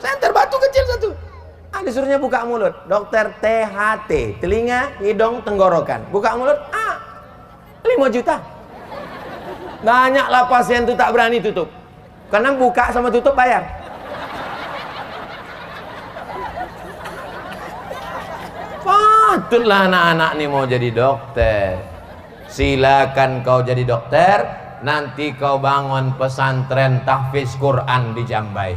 senter batu kecil satu. Disuruhnya buka mulut, dokter THT, telinga, hidung, tenggorokan, buka mulut, 5 juta. Banyaklah pasien tuh tak berani tutup, karena buka sama tutup bayar. Patutlah anak-anak nih mau jadi dokter. Silakan kau jadi dokter, nanti kau bangun pesantren tahfiz Quran di Jambai.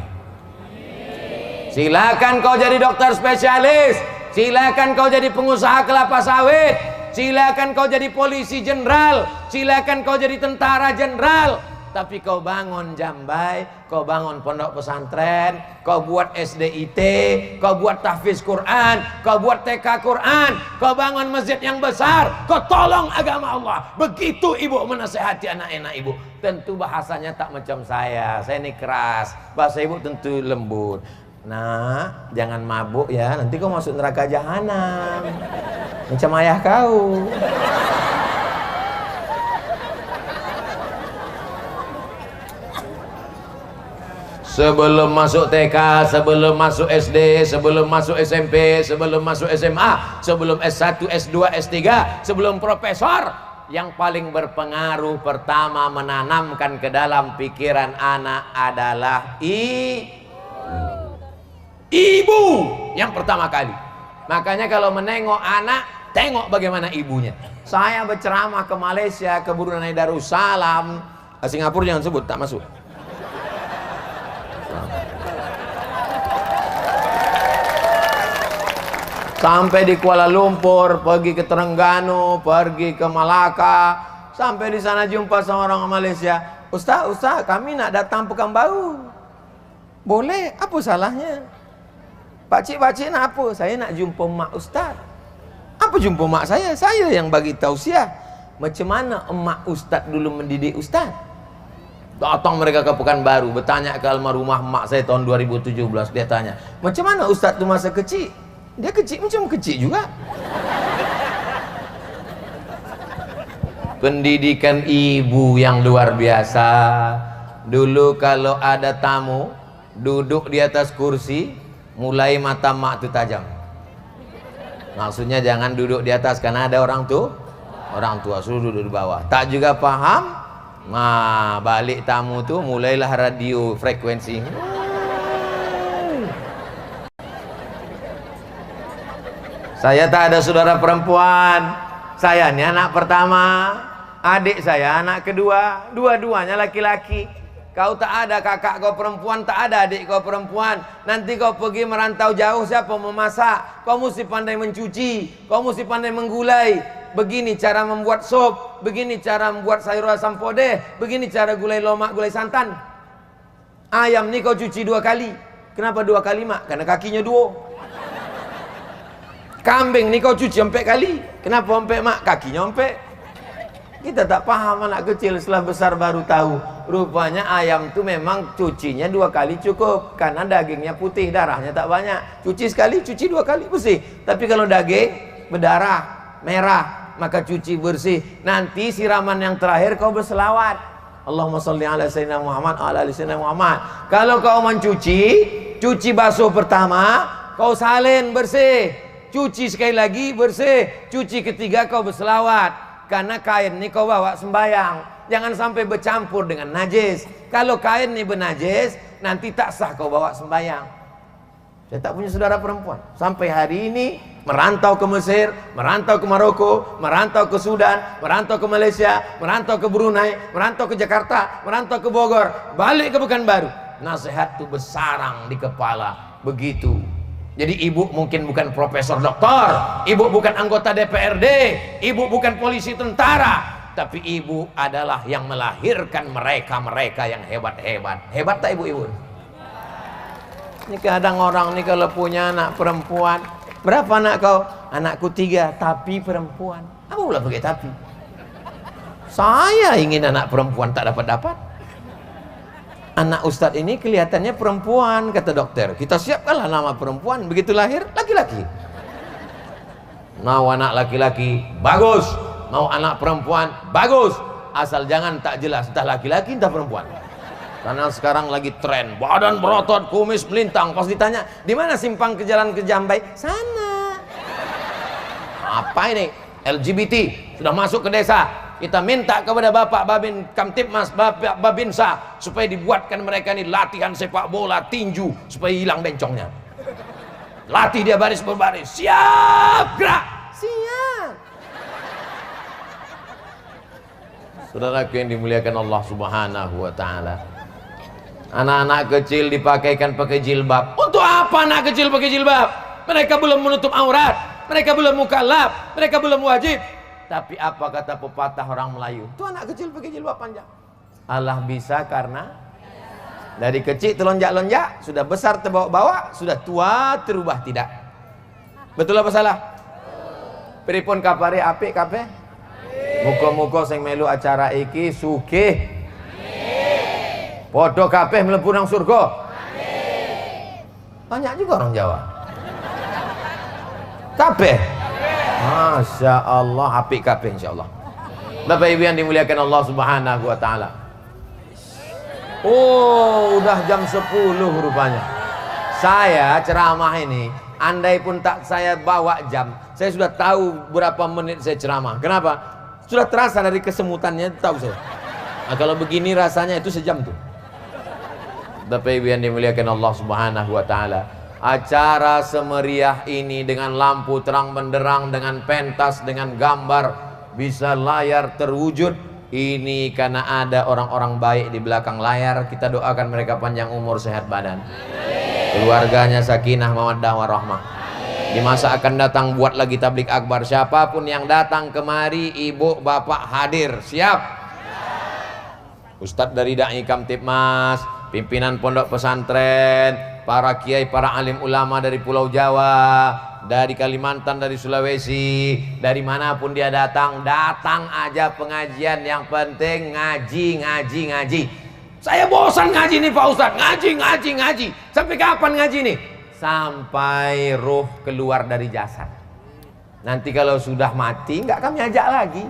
Silakan kau jadi dokter spesialis, silakan kau jadi pengusaha kelapa sawit, silakan kau jadi polisi jenderal, silakan kau jadi tentara jenderal. Tapi kau bangun Jambai, kau bangun pondok pesantren, kau buat SDIT, kau buat tahfiz Quran, kau buat TK Quran, kau bangun masjid yang besar, kau tolong agama Allah. Begitu ibu menasehati anak-anak ibu. Tentu bahasanya tak macam saya ini keras. Bahasa ibu tentu lembut. Nah, jangan mabuk ya, nanti kau masuk neraka jahanam. Macam ayah kau. Sebelum masuk TK, sebelum masuk SD, sebelum masuk SMP, sebelum masuk SMA, sebelum S1, S2, S3, sebelum profesor, yang paling berpengaruh pertama menanamkan ke dalam pikiran anak adalah ibu yang pertama kali. Makanya kalau menengok anak, tengok bagaimana ibunya. Saya berceramah ke Malaysia, ke Brunei Darussalam, Singapura jangan sebut, tak masuk. Sampai di Kuala Lumpur, pergi ke Terengganu, pergi ke Malaka, sampai di sana jumpa sama orang Malaysia. Ustaz, kami nak datang Pekanbaru. Boleh, apa salahnya? Pakcik nak apa? Saya nak jumpa mak Ustaz. Apa jumpa mak saya? Saya yang bagi tausiah. Macam mana emak Ustaz dulu mendidik Ustaz? Datang mereka ke Pekanbaru, bertanya ke almarhumah mak saya tahun 2017. Dia tanya, macam mana Ustaz tu masa kecil? Dia kecil macam kecil juga. Pendidikan ibu yang luar biasa. Dulu kalau ada tamu duduk di atas kursi, mulai mata mak tu tajam. Maksudnya jangan duduk di atas karena ada orang tua suruh duduk di bawah. Tak juga paham, nah balik tamu tu mulailah radio frekuensi. Saya tak ada saudara perempuan. Saya ini anak pertama. Adik saya anak kedua. Dua-duanya laki-laki. Kau tak ada kakak kau perempuan, tak ada adik kau perempuan. Nanti kau pergi merantau jauh, siapa memasak? Kau mesti pandai mencuci, kau mesti pandai menggulai. Begini cara membuat sop, begini cara membuat sayur asam podeh, begini cara gulai lomak, gulai santan. Ayam ni kau cuci 2 kali. Kenapa 2 kali mak? Karena kakinya 2. Kambing ni kau cuci 4 kali. Kenapa 4 mak? Kakinya 4. Kita tak paham, anak kecil setelah besar baru tahu. Rupanya ayam tu memang cucinya 2 kali cukup. Karena dagingnya putih, darahnya tak banyak. Cuci sekali, cuci 2 kali bersih. Tapi kalau daging berdarah, merah, maka cuci bersih. Nanti siraman yang terakhir kau berselawat. Allahumma salli ala sayyidina Muhammad ala ali sayyidina Muhammad. Kalau kau mencuci, cuci basuh pertama, kau salin bersih. Cuci sekali lagi bersih. Cuci ketiga kau berselawat. Karena kain ni kau bawa sembayang. Jangan sampai bercampur dengan najis. Kalau kain ni bernajis, nanti tak sah kau bawa sembayang. Saya tak punya saudara perempuan. Sampai hari ini merantau ke Mesir, merantau ke Maroko, merantau ke Sudan, merantau ke Malaysia, merantau ke Brunei, merantau ke Jakarta, merantau ke Bogor, balik ke Pekanbaru. Nasihat tu bersarang di kepala. Begitu. Jadi ibu mungkin bukan profesor doktor, ibu bukan anggota DPRD, ibu bukan polisi tentara, tapi ibu adalah yang melahirkan mereka yang hebat-hebat. Hebat tak ibu-ibu? Ini kadang orang nih kalau punya anak perempuan, berapa anak kau? Anakku 3, tapi perempuan. Apa pula pakai tapi? Saya ingin anak perempuan, tak dapat-dapat. Anak ustadz ini kelihatannya perempuan, kata dokter. Kita siapkanlah nama perempuan. Begitu lahir, laki-laki. Mau anak laki-laki, bagus. Mau anak perempuan, bagus. Asal jangan tak jelas, entah laki-laki, entah perempuan. Karena sekarang lagi tren, badan berotot, kumis melintang. Pas ditanya, di mana simpang ke jalan ke Jambai? Sana. Apa ini? LGBT sudah masuk ke desa. Kita minta kepada Bapak Babin Kamtipmas, Bapak Babinsa, supaya dibuatkan mereka ini latihan sepak bola tinju supaya hilang bencongnya. Latih dia baris berbaris, siap gerak, siap. Saudaraku yang dimuliakan Allah Subhanahu wa taala. Anak-anak kecil dipakaikan pakai jilbab. Untuk apa anak kecil pakai jilbab? Mereka belum menutup aurat, mereka belum mukallaf, mereka belum wajib. Tapi apa kata pepatah orang Melayu? Itu anak kecil pakai jilbab panjang. Allah bisa karena dari kecil terlonjak-lonjak, sudah besar terbawa-bawa, sudah tua terubah tidak. Betul apa salah? Pripun kapare apik kabeh? Muga-muga sing melu acara iki sugih. Padha kabeh mlebu nang surga. Banyak juga orang Jawa. Kabeh. Masya Allah, apik kabeh insyaallah. Bapak Ibu yang dimuliakan Allah Subhanahu wa taala. Oh, udah jam 10 rupanya. Saya ceramah ini, andai pun tak saya bawa jam, saya sudah tahu berapa menit saya ceramah. Kenapa? Sudah terasa dari kesemutannya, tahu saya. Nah, kalau begini rasanya itu sejam tuh. Bapak Ibu yang dimuliakan Allah Subhanahu wa taala, acara semeriah ini dengan lampu terang benderang, dengan pentas, dengan gambar, bisa layar terwujud. Ini karena ada orang-orang baik di belakang layar. Kita doakan mereka panjang umur, sehat badan, keluarganya sakinah mawaddah warahmah. Di masa akan datang buat lagi tablik akbar. Siapapun yang datang kemari, ibu bapak hadir, siap. Ustadz dari Dai Kamtibmas, pimpinan pondok pesantren, para kiai, para alim ulama dari Pulau Jawa, dari Kalimantan, dari Sulawesi, dari manapun dia datang, datang aja pengajian. Yang penting ngaji. Saya bosan ngaji nih Pak Ustadz, ngaji. Sampai kapan ngaji nih? Sampai ruh keluar dari jasad. Nanti kalau sudah mati nggak kami ajak lagi.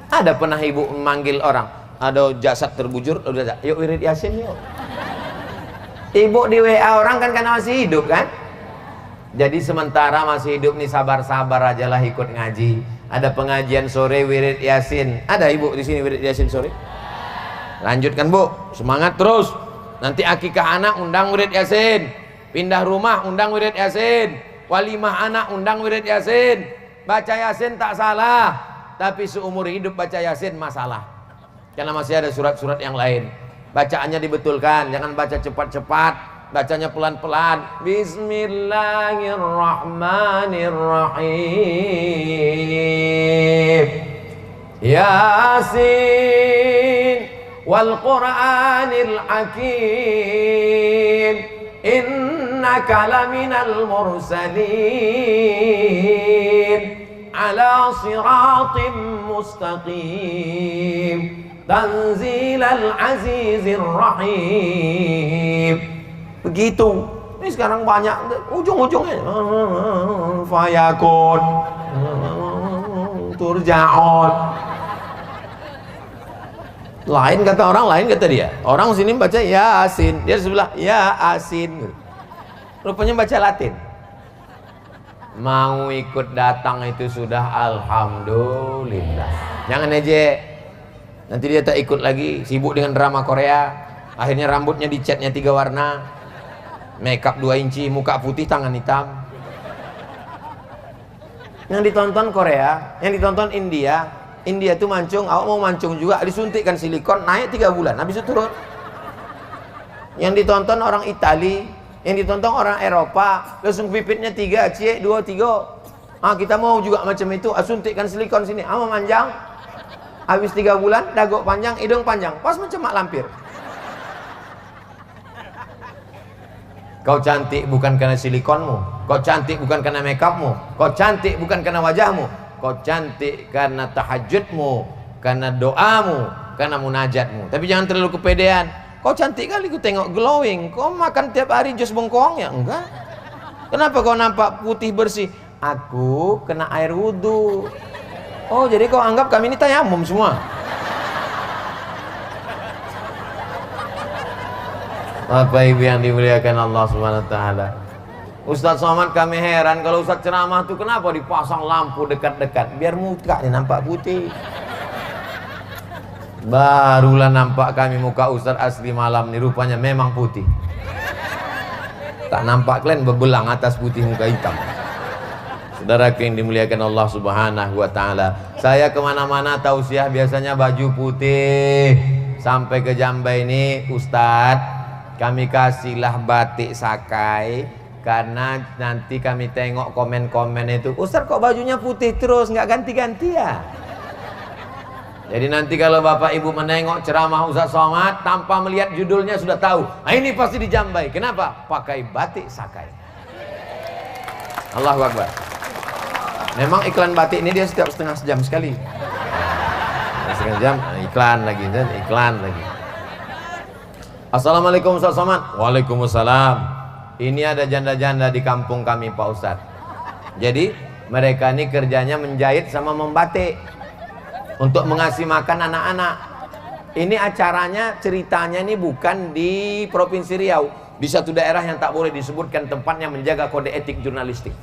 Ada pernah ibu memanggil orang, ada jasad terbujur, udah, yuk wirid yasin yuk. Ibu di WA orang kan karena masih hidup kan. Jadi sementara masih hidup nih, sabar-sabar aja lah ikut ngaji. Ada pengajian sore wirid yasin. Ada ibu di sini wirid yasin sore? Lanjutkan Bu, semangat terus. Nanti akikah anak undang wirid yasin, pindah rumah undang wirid yasin, walimah anak undang wirid yasin. Baca yasin tak salah, tapi seumur hidup baca yasin masalah. Karena masih ada surat-surat yang lain. Bacaannya dibetulkan, jangan baca cepat-cepat. Bacanya pelan-pelan. Bismillahirrahmanirrahim. Yasin wal Qur'anil Hakim. Innaka laminal mursalin ala siratim mustaqim. Tanzilal azizir rahim. Begitu. Ini sekarang banyak ujung-ujungnya fayakun, turja'un. Lain kata orang, lain kata dia. Orang sini baca yasin, dia sebelah ya asin. Rupanya baca Latin. Mau ikut datang itu sudah alhamdulillah. Jangan aja. Nanti dia tak ikut lagi, sibuk dengan drama Korea. Akhirnya rambutnya dicatnya 3 warna, makeup 2 inci, muka putih, tangan hitam. Yang ditonton Korea, yang ditonton India. India itu mancung, awak mau mancung juga, disuntikkan silikon, naik 3 bulan, habis itu turun. Yang ditonton orang Itali, yang ditonton orang Eropa, langsung pipitnya 3, cie 2, 3. Ah, kita mau juga macam itu, suntikkan silikon sini, mau manjang. Habis 3 bulan, dagu panjang, hidung panjang, pas macam mak lampir. Kau cantik bukan karena silikonmu, kau cantik bukan karena makeupmu, kau cantik bukan karena wajahmu, kau cantik karena tahajudmu, karena doamu, karena munajatmu. Tapi jangan terlalu kepedean. Kau cantik kali, ku tengok glowing. Kau makan tiap hari jus bengkoang ya? Enggak. Kenapa kau nampak putih bersih? Aku kena air wudhu. Oh, jadi kau anggap kami ini tayamum semua? Bapak Ibu yang dimuliakan Allah Subhanahu wa taala. Ustadz Somad kami heran kalau Ustadz ceramah tuh kenapa dipasang lampu dekat-dekat biar mukanya nampak putih. Barulah nampak kami muka Ustadz asli malam nih, rupanya memang putih. Tak nampak kalian bebelang atas putih, muka hitam. Saudaraku yang dimuliakan Allah Subhanahu wa taala, saya kemana-mana tausiah biasanya baju putih. Sampai ke Jambai ini, Ustadz kami kasihlah batik sakai, karena nanti kami tengok komen-komen itu, Ustadz kok bajunya putih terus, nggak ganti-ganti ya? Jadi nanti kalau Bapak Ibu menengok ceramah Ustadz Somad tanpa melihat judulnya sudah tahu, nah ini pasti di Jambai. Kenapa? Pakai batik sakai. Allahu Akbar. Memang iklan batik ini dia setiap setengah jam sekali. Setengah jam iklan lagi dan iklan lagi. Assalamualaikum Ustadz Somad. Waalaikumsalam. Ini ada janda-janda di kampung kami Pak Ustadz. Jadi mereka ini kerjanya menjahit sama membatik untuk mengasih makan anak-anak. Ini acaranya, ceritanya ini bukan di Provinsi Riau, di satu daerah yang tak boleh disebutkan tempatnya, menjaga kode etik jurnalistik.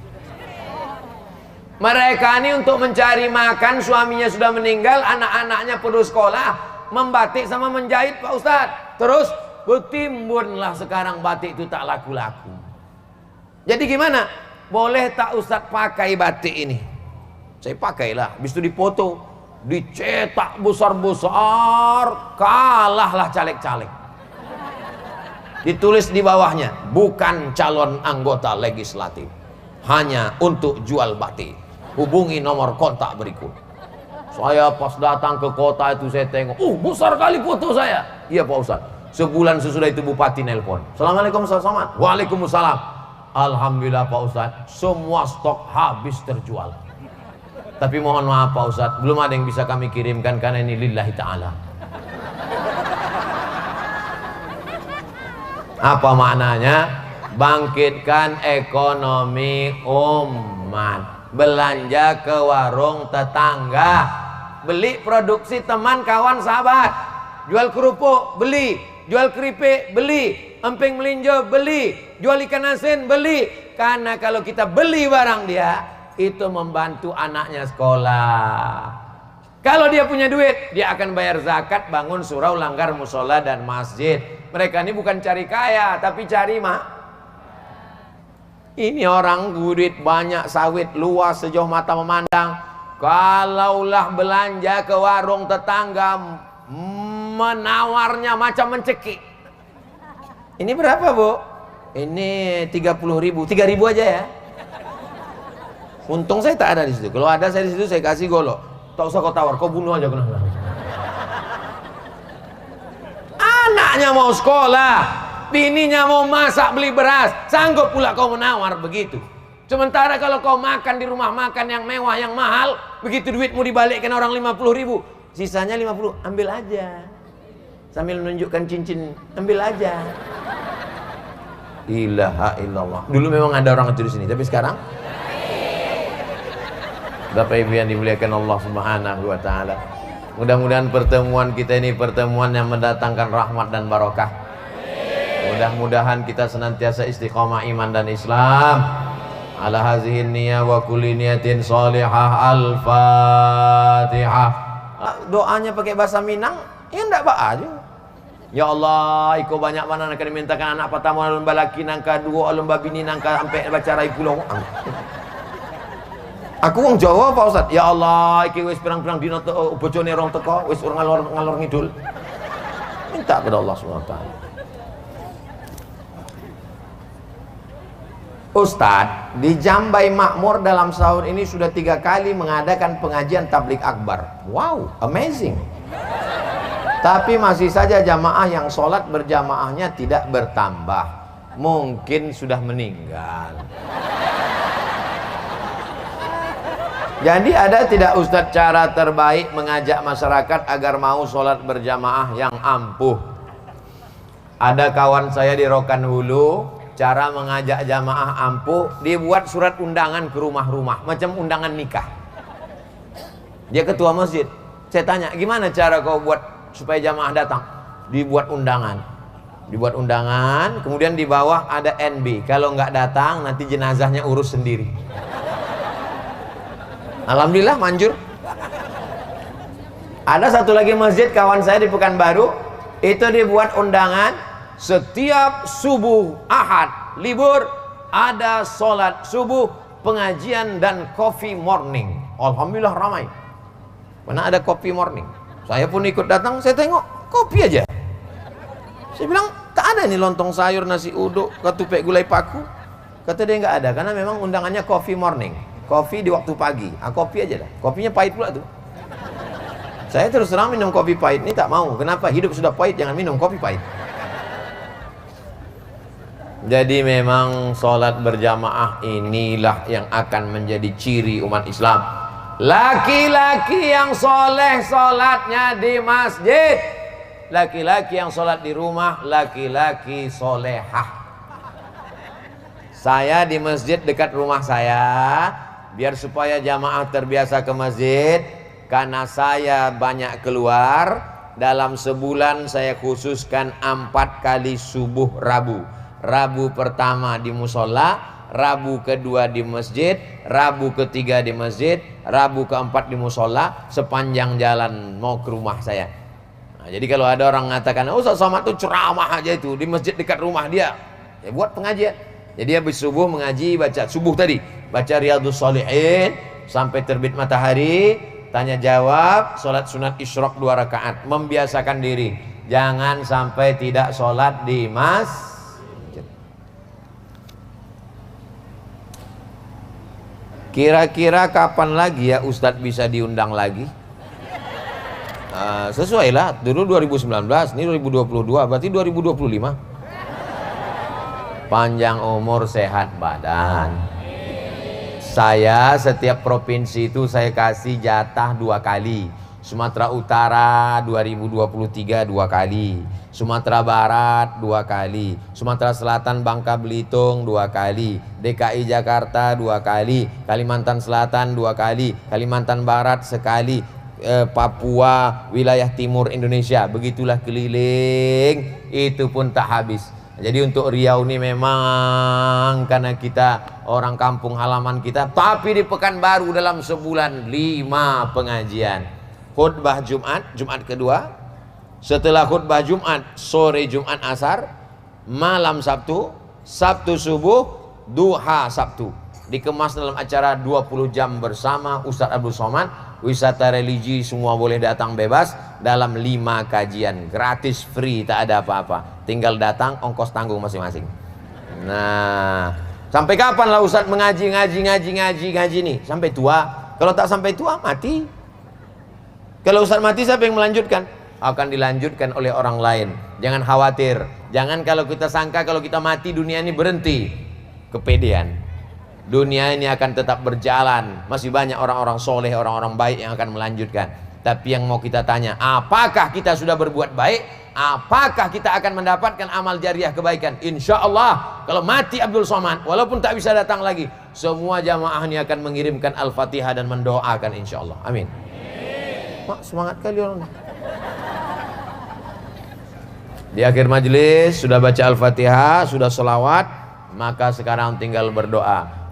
Mereka ini untuk mencari makan, suaminya sudah meninggal, anak-anaknya perlu sekolah, membatik sama menjahit Pak Ustadz. Terus bertimbunlah sekarang batik itu tak laku-laku. Jadi gimana? Boleh tak Ustadz pakai batik ini? Saya pakailah, habis itu dipoto, dicetak besar-besar, kalahlah caleg-caleg. Ditulis di bawahnya, bukan calon anggota legislatif, hanya untuk jual batik. Hubungi nomor kontak berikut. Saya pas datang ke kota itu saya tengok, besar kali foto saya. Iya Pak Ustadz. Sebulan sesudah itu bupati nelpon, Assalamualaikum Ustadz Somad. Waalaikumsalam. Alhamdulillah Pak Ustadz, semua stok habis terjual. Tapi mohon maaf Pak Ustadz, belum ada yang bisa kami kirimkan karena ini lillahi ta'ala. Apa maknanya? Bangkitkan ekonomi umat. Belanja ke warung tetangga, beli produksi teman kawan sahabat, jual kerupuk beli, jual keripik beli, emping melinjo beli, jual ikan asin beli. Karena kalau kita beli barang dia, itu membantu anaknya sekolah. Kalau dia punya duit, dia akan bayar zakat, bangun surau, langgar musola dan masjid. Mereka ini bukan cari kaya, tapi cari Ini orang duit banyak, sawit luas sejauh mata memandang. Kalaulah belanja ke warung tetangga, menawarnya macam mencekik. Ini berapa Bu? Ini 30.000, 3.000 aja ya. Untung saya tak ada di situ. Kalau ada saya di situ saya kasih golok. Tak usah kau tawar, kau bunuh aja kena. Anaknya mau sekolah, bininya mau masak beli beras, sanggup pula kau menawar begitu. Sementara kalau kau makan di rumah makan yang mewah yang mahal, begitu duitmu dibalikkan orang 50.000, sisanya 50, ambil aja. Sambil menunjukkan cincin, ambil aja. Ilaha illallah. Dulu memang ada orang itu di sini, tapi sekarang Bapak Ibu yang dimuliakan Allah Subhanahu wa taala. Mudah-mudahan pertemuan kita ini pertemuan yang mendatangkan rahmat dan barokah. Mudah-mudahan kita senantiasa istiqomah iman dan Islam. Ala hazihin niyah wa kulli niyatin salihah. Al-Fatihah. Doanya pakai bahasa Minang, ya enggak apa aja. Ya Allah, iko banyak mana nak dimintakan anak pertama lomba laki nangka dua lomba bini nangka sampai baca rai pulau. Aku wong Jawa Pak Ustaz. Ya Allah, iki wis pirang-pirang dina bojone rong teko, wis ora ngalor ngidul. Minta kepada Allah Subhanahu wa taala. Ustadz, di Jambai Makmur dalam sahur ini sudah 3 kali mengadakan pengajian tablik akbar. Wow, amazing. Tapi masih saja jamaah yang sholat berjamaahnya tidak bertambah. Mungkin sudah meninggal. Jadi ada tidak Ustadz cara terbaik mengajak masyarakat agar mau sholat berjamaah yang ampuh? Ada kawan saya di Rokan Hulu, cara mengajak jamaah ampuh, dibuat surat undangan ke rumah-rumah, macam undangan nikah. Dia ketua masjid. Saya tanya, gimana cara kau buat supaya jamaah datang? Dibuat undangan. Dibuat undangan, kemudian di bawah ada NB. Kalau nggak datang, nanti jenazahnya urus sendiri. Alhamdulillah manjur. Ada satu lagi masjid kawan saya di Pekanbaru, itu dibuat undangan setiap subuh Ahad libur ada sholat subuh, pengajian dan coffee morning. Alhamdulillah ramai. Mana ada coffee morning. Saya pun ikut datang, saya tengok kopi aja. Saya bilang tak ada nih lontong sayur, nasi uduk, ketupek gulai paku. Kata dia nggak ada karena memang undangannya coffee morning. Kopi di waktu pagi, kopi aja dah. Kopinya pahit pula tuh. Saya terus terang minum kopi pahit ini tak mau. Kenapa? Hidup sudah pahit, jangan minum kopi pahit. Jadi memang sholat berjamaah inilah yang akan menjadi ciri umat Islam. Laki-laki yang soleh sholatnya di masjid, laki-laki yang sholat di rumah, laki-laki solehah. Saya di masjid dekat rumah saya, biar supaya jamaah terbiasa ke masjid, karena saya banyak keluar, dalam sebulan saya khususkan 4 kali subuh Rabu. Rabu pertama di musola, Rabu kedua di masjid, Rabu ketiga di masjid, Rabu keempat di musola, sepanjang jalan mau ke rumah saya. Nah, jadi kalau ada orang mengatakan, oh Ustaz Somad tuh ceramah aja itu di masjid dekat rumah dia, ya buat pengajian. Jadi habis subuh mengaji, baca subuh tadi, baca Riyadhus Shalihin sampai terbit matahari, tanya jawab, sholat sunat isyraq 2 rakaat, membiasakan diri, jangan sampai tidak sholat di masjid. Kira-kira kapan lagi ya Ustadz bisa diundang lagi? Sesuai lah, dulu 2019, ini 2022, berarti 2025. Panjang umur, sehat badan. Saya setiap provinsi itu saya kasih jatah 2 kali. Sumatera Utara 2023 2 kali, Sumatera Barat 2 kali, Sumatera Selatan Bangka Belitung 2 kali, DKI Jakarta 2 kali, Kalimantan Selatan 2 kali, Kalimantan Barat sekali, Papua, wilayah timur Indonesia. Begitulah keliling, itu pun tak habis. Jadi untuk Riau ini memang karena kita orang kampung halaman kita, tapi di Pekanbaru dalam sebulan 5 pengajian. Khutbah Jumat, Jumat kedua, setelah khutbah Jumat, sore Jumat asar, malam Sabtu, Sabtu subuh, duha Sabtu. Dikemas dalam acara 20 jam bersama Ustadz Abdul Somad, wisata religi semua boleh datang bebas dalam 5 kajian, gratis, free, tak ada apa-apa. Tinggal datang, ongkos tanggung masing-masing. Nah, sampai kapan lah Ustadz mengaji nih? Sampai tua. Kalau tak sampai tua, mati. Kalau Ustadz mati, siapa yang melanjutkan? Akan dilanjutkan oleh orang lain. Jangan khawatir. Jangan kalau kita sangka kalau kita mati dunia ini berhenti. Kepedean. Dunia ini akan tetap berjalan. Masih banyak orang-orang soleh, orang-orang baik yang akan melanjutkan. Tapi yang mau kita tanya, apakah kita sudah berbuat baik? Apakah kita akan mendapatkan amal jariah kebaikan? Insya Allah, kalau mati Abdul Somad, walaupun tak bisa datang lagi, semua jamaah ini akan mengirimkan Al-Fatihah dan mendoakan insya Allah. Amin. Mak, semangat kali orang. Di akhir majelis sudah baca Al-Fatihah, sudah selawat, maka sekarang tinggal berdoa.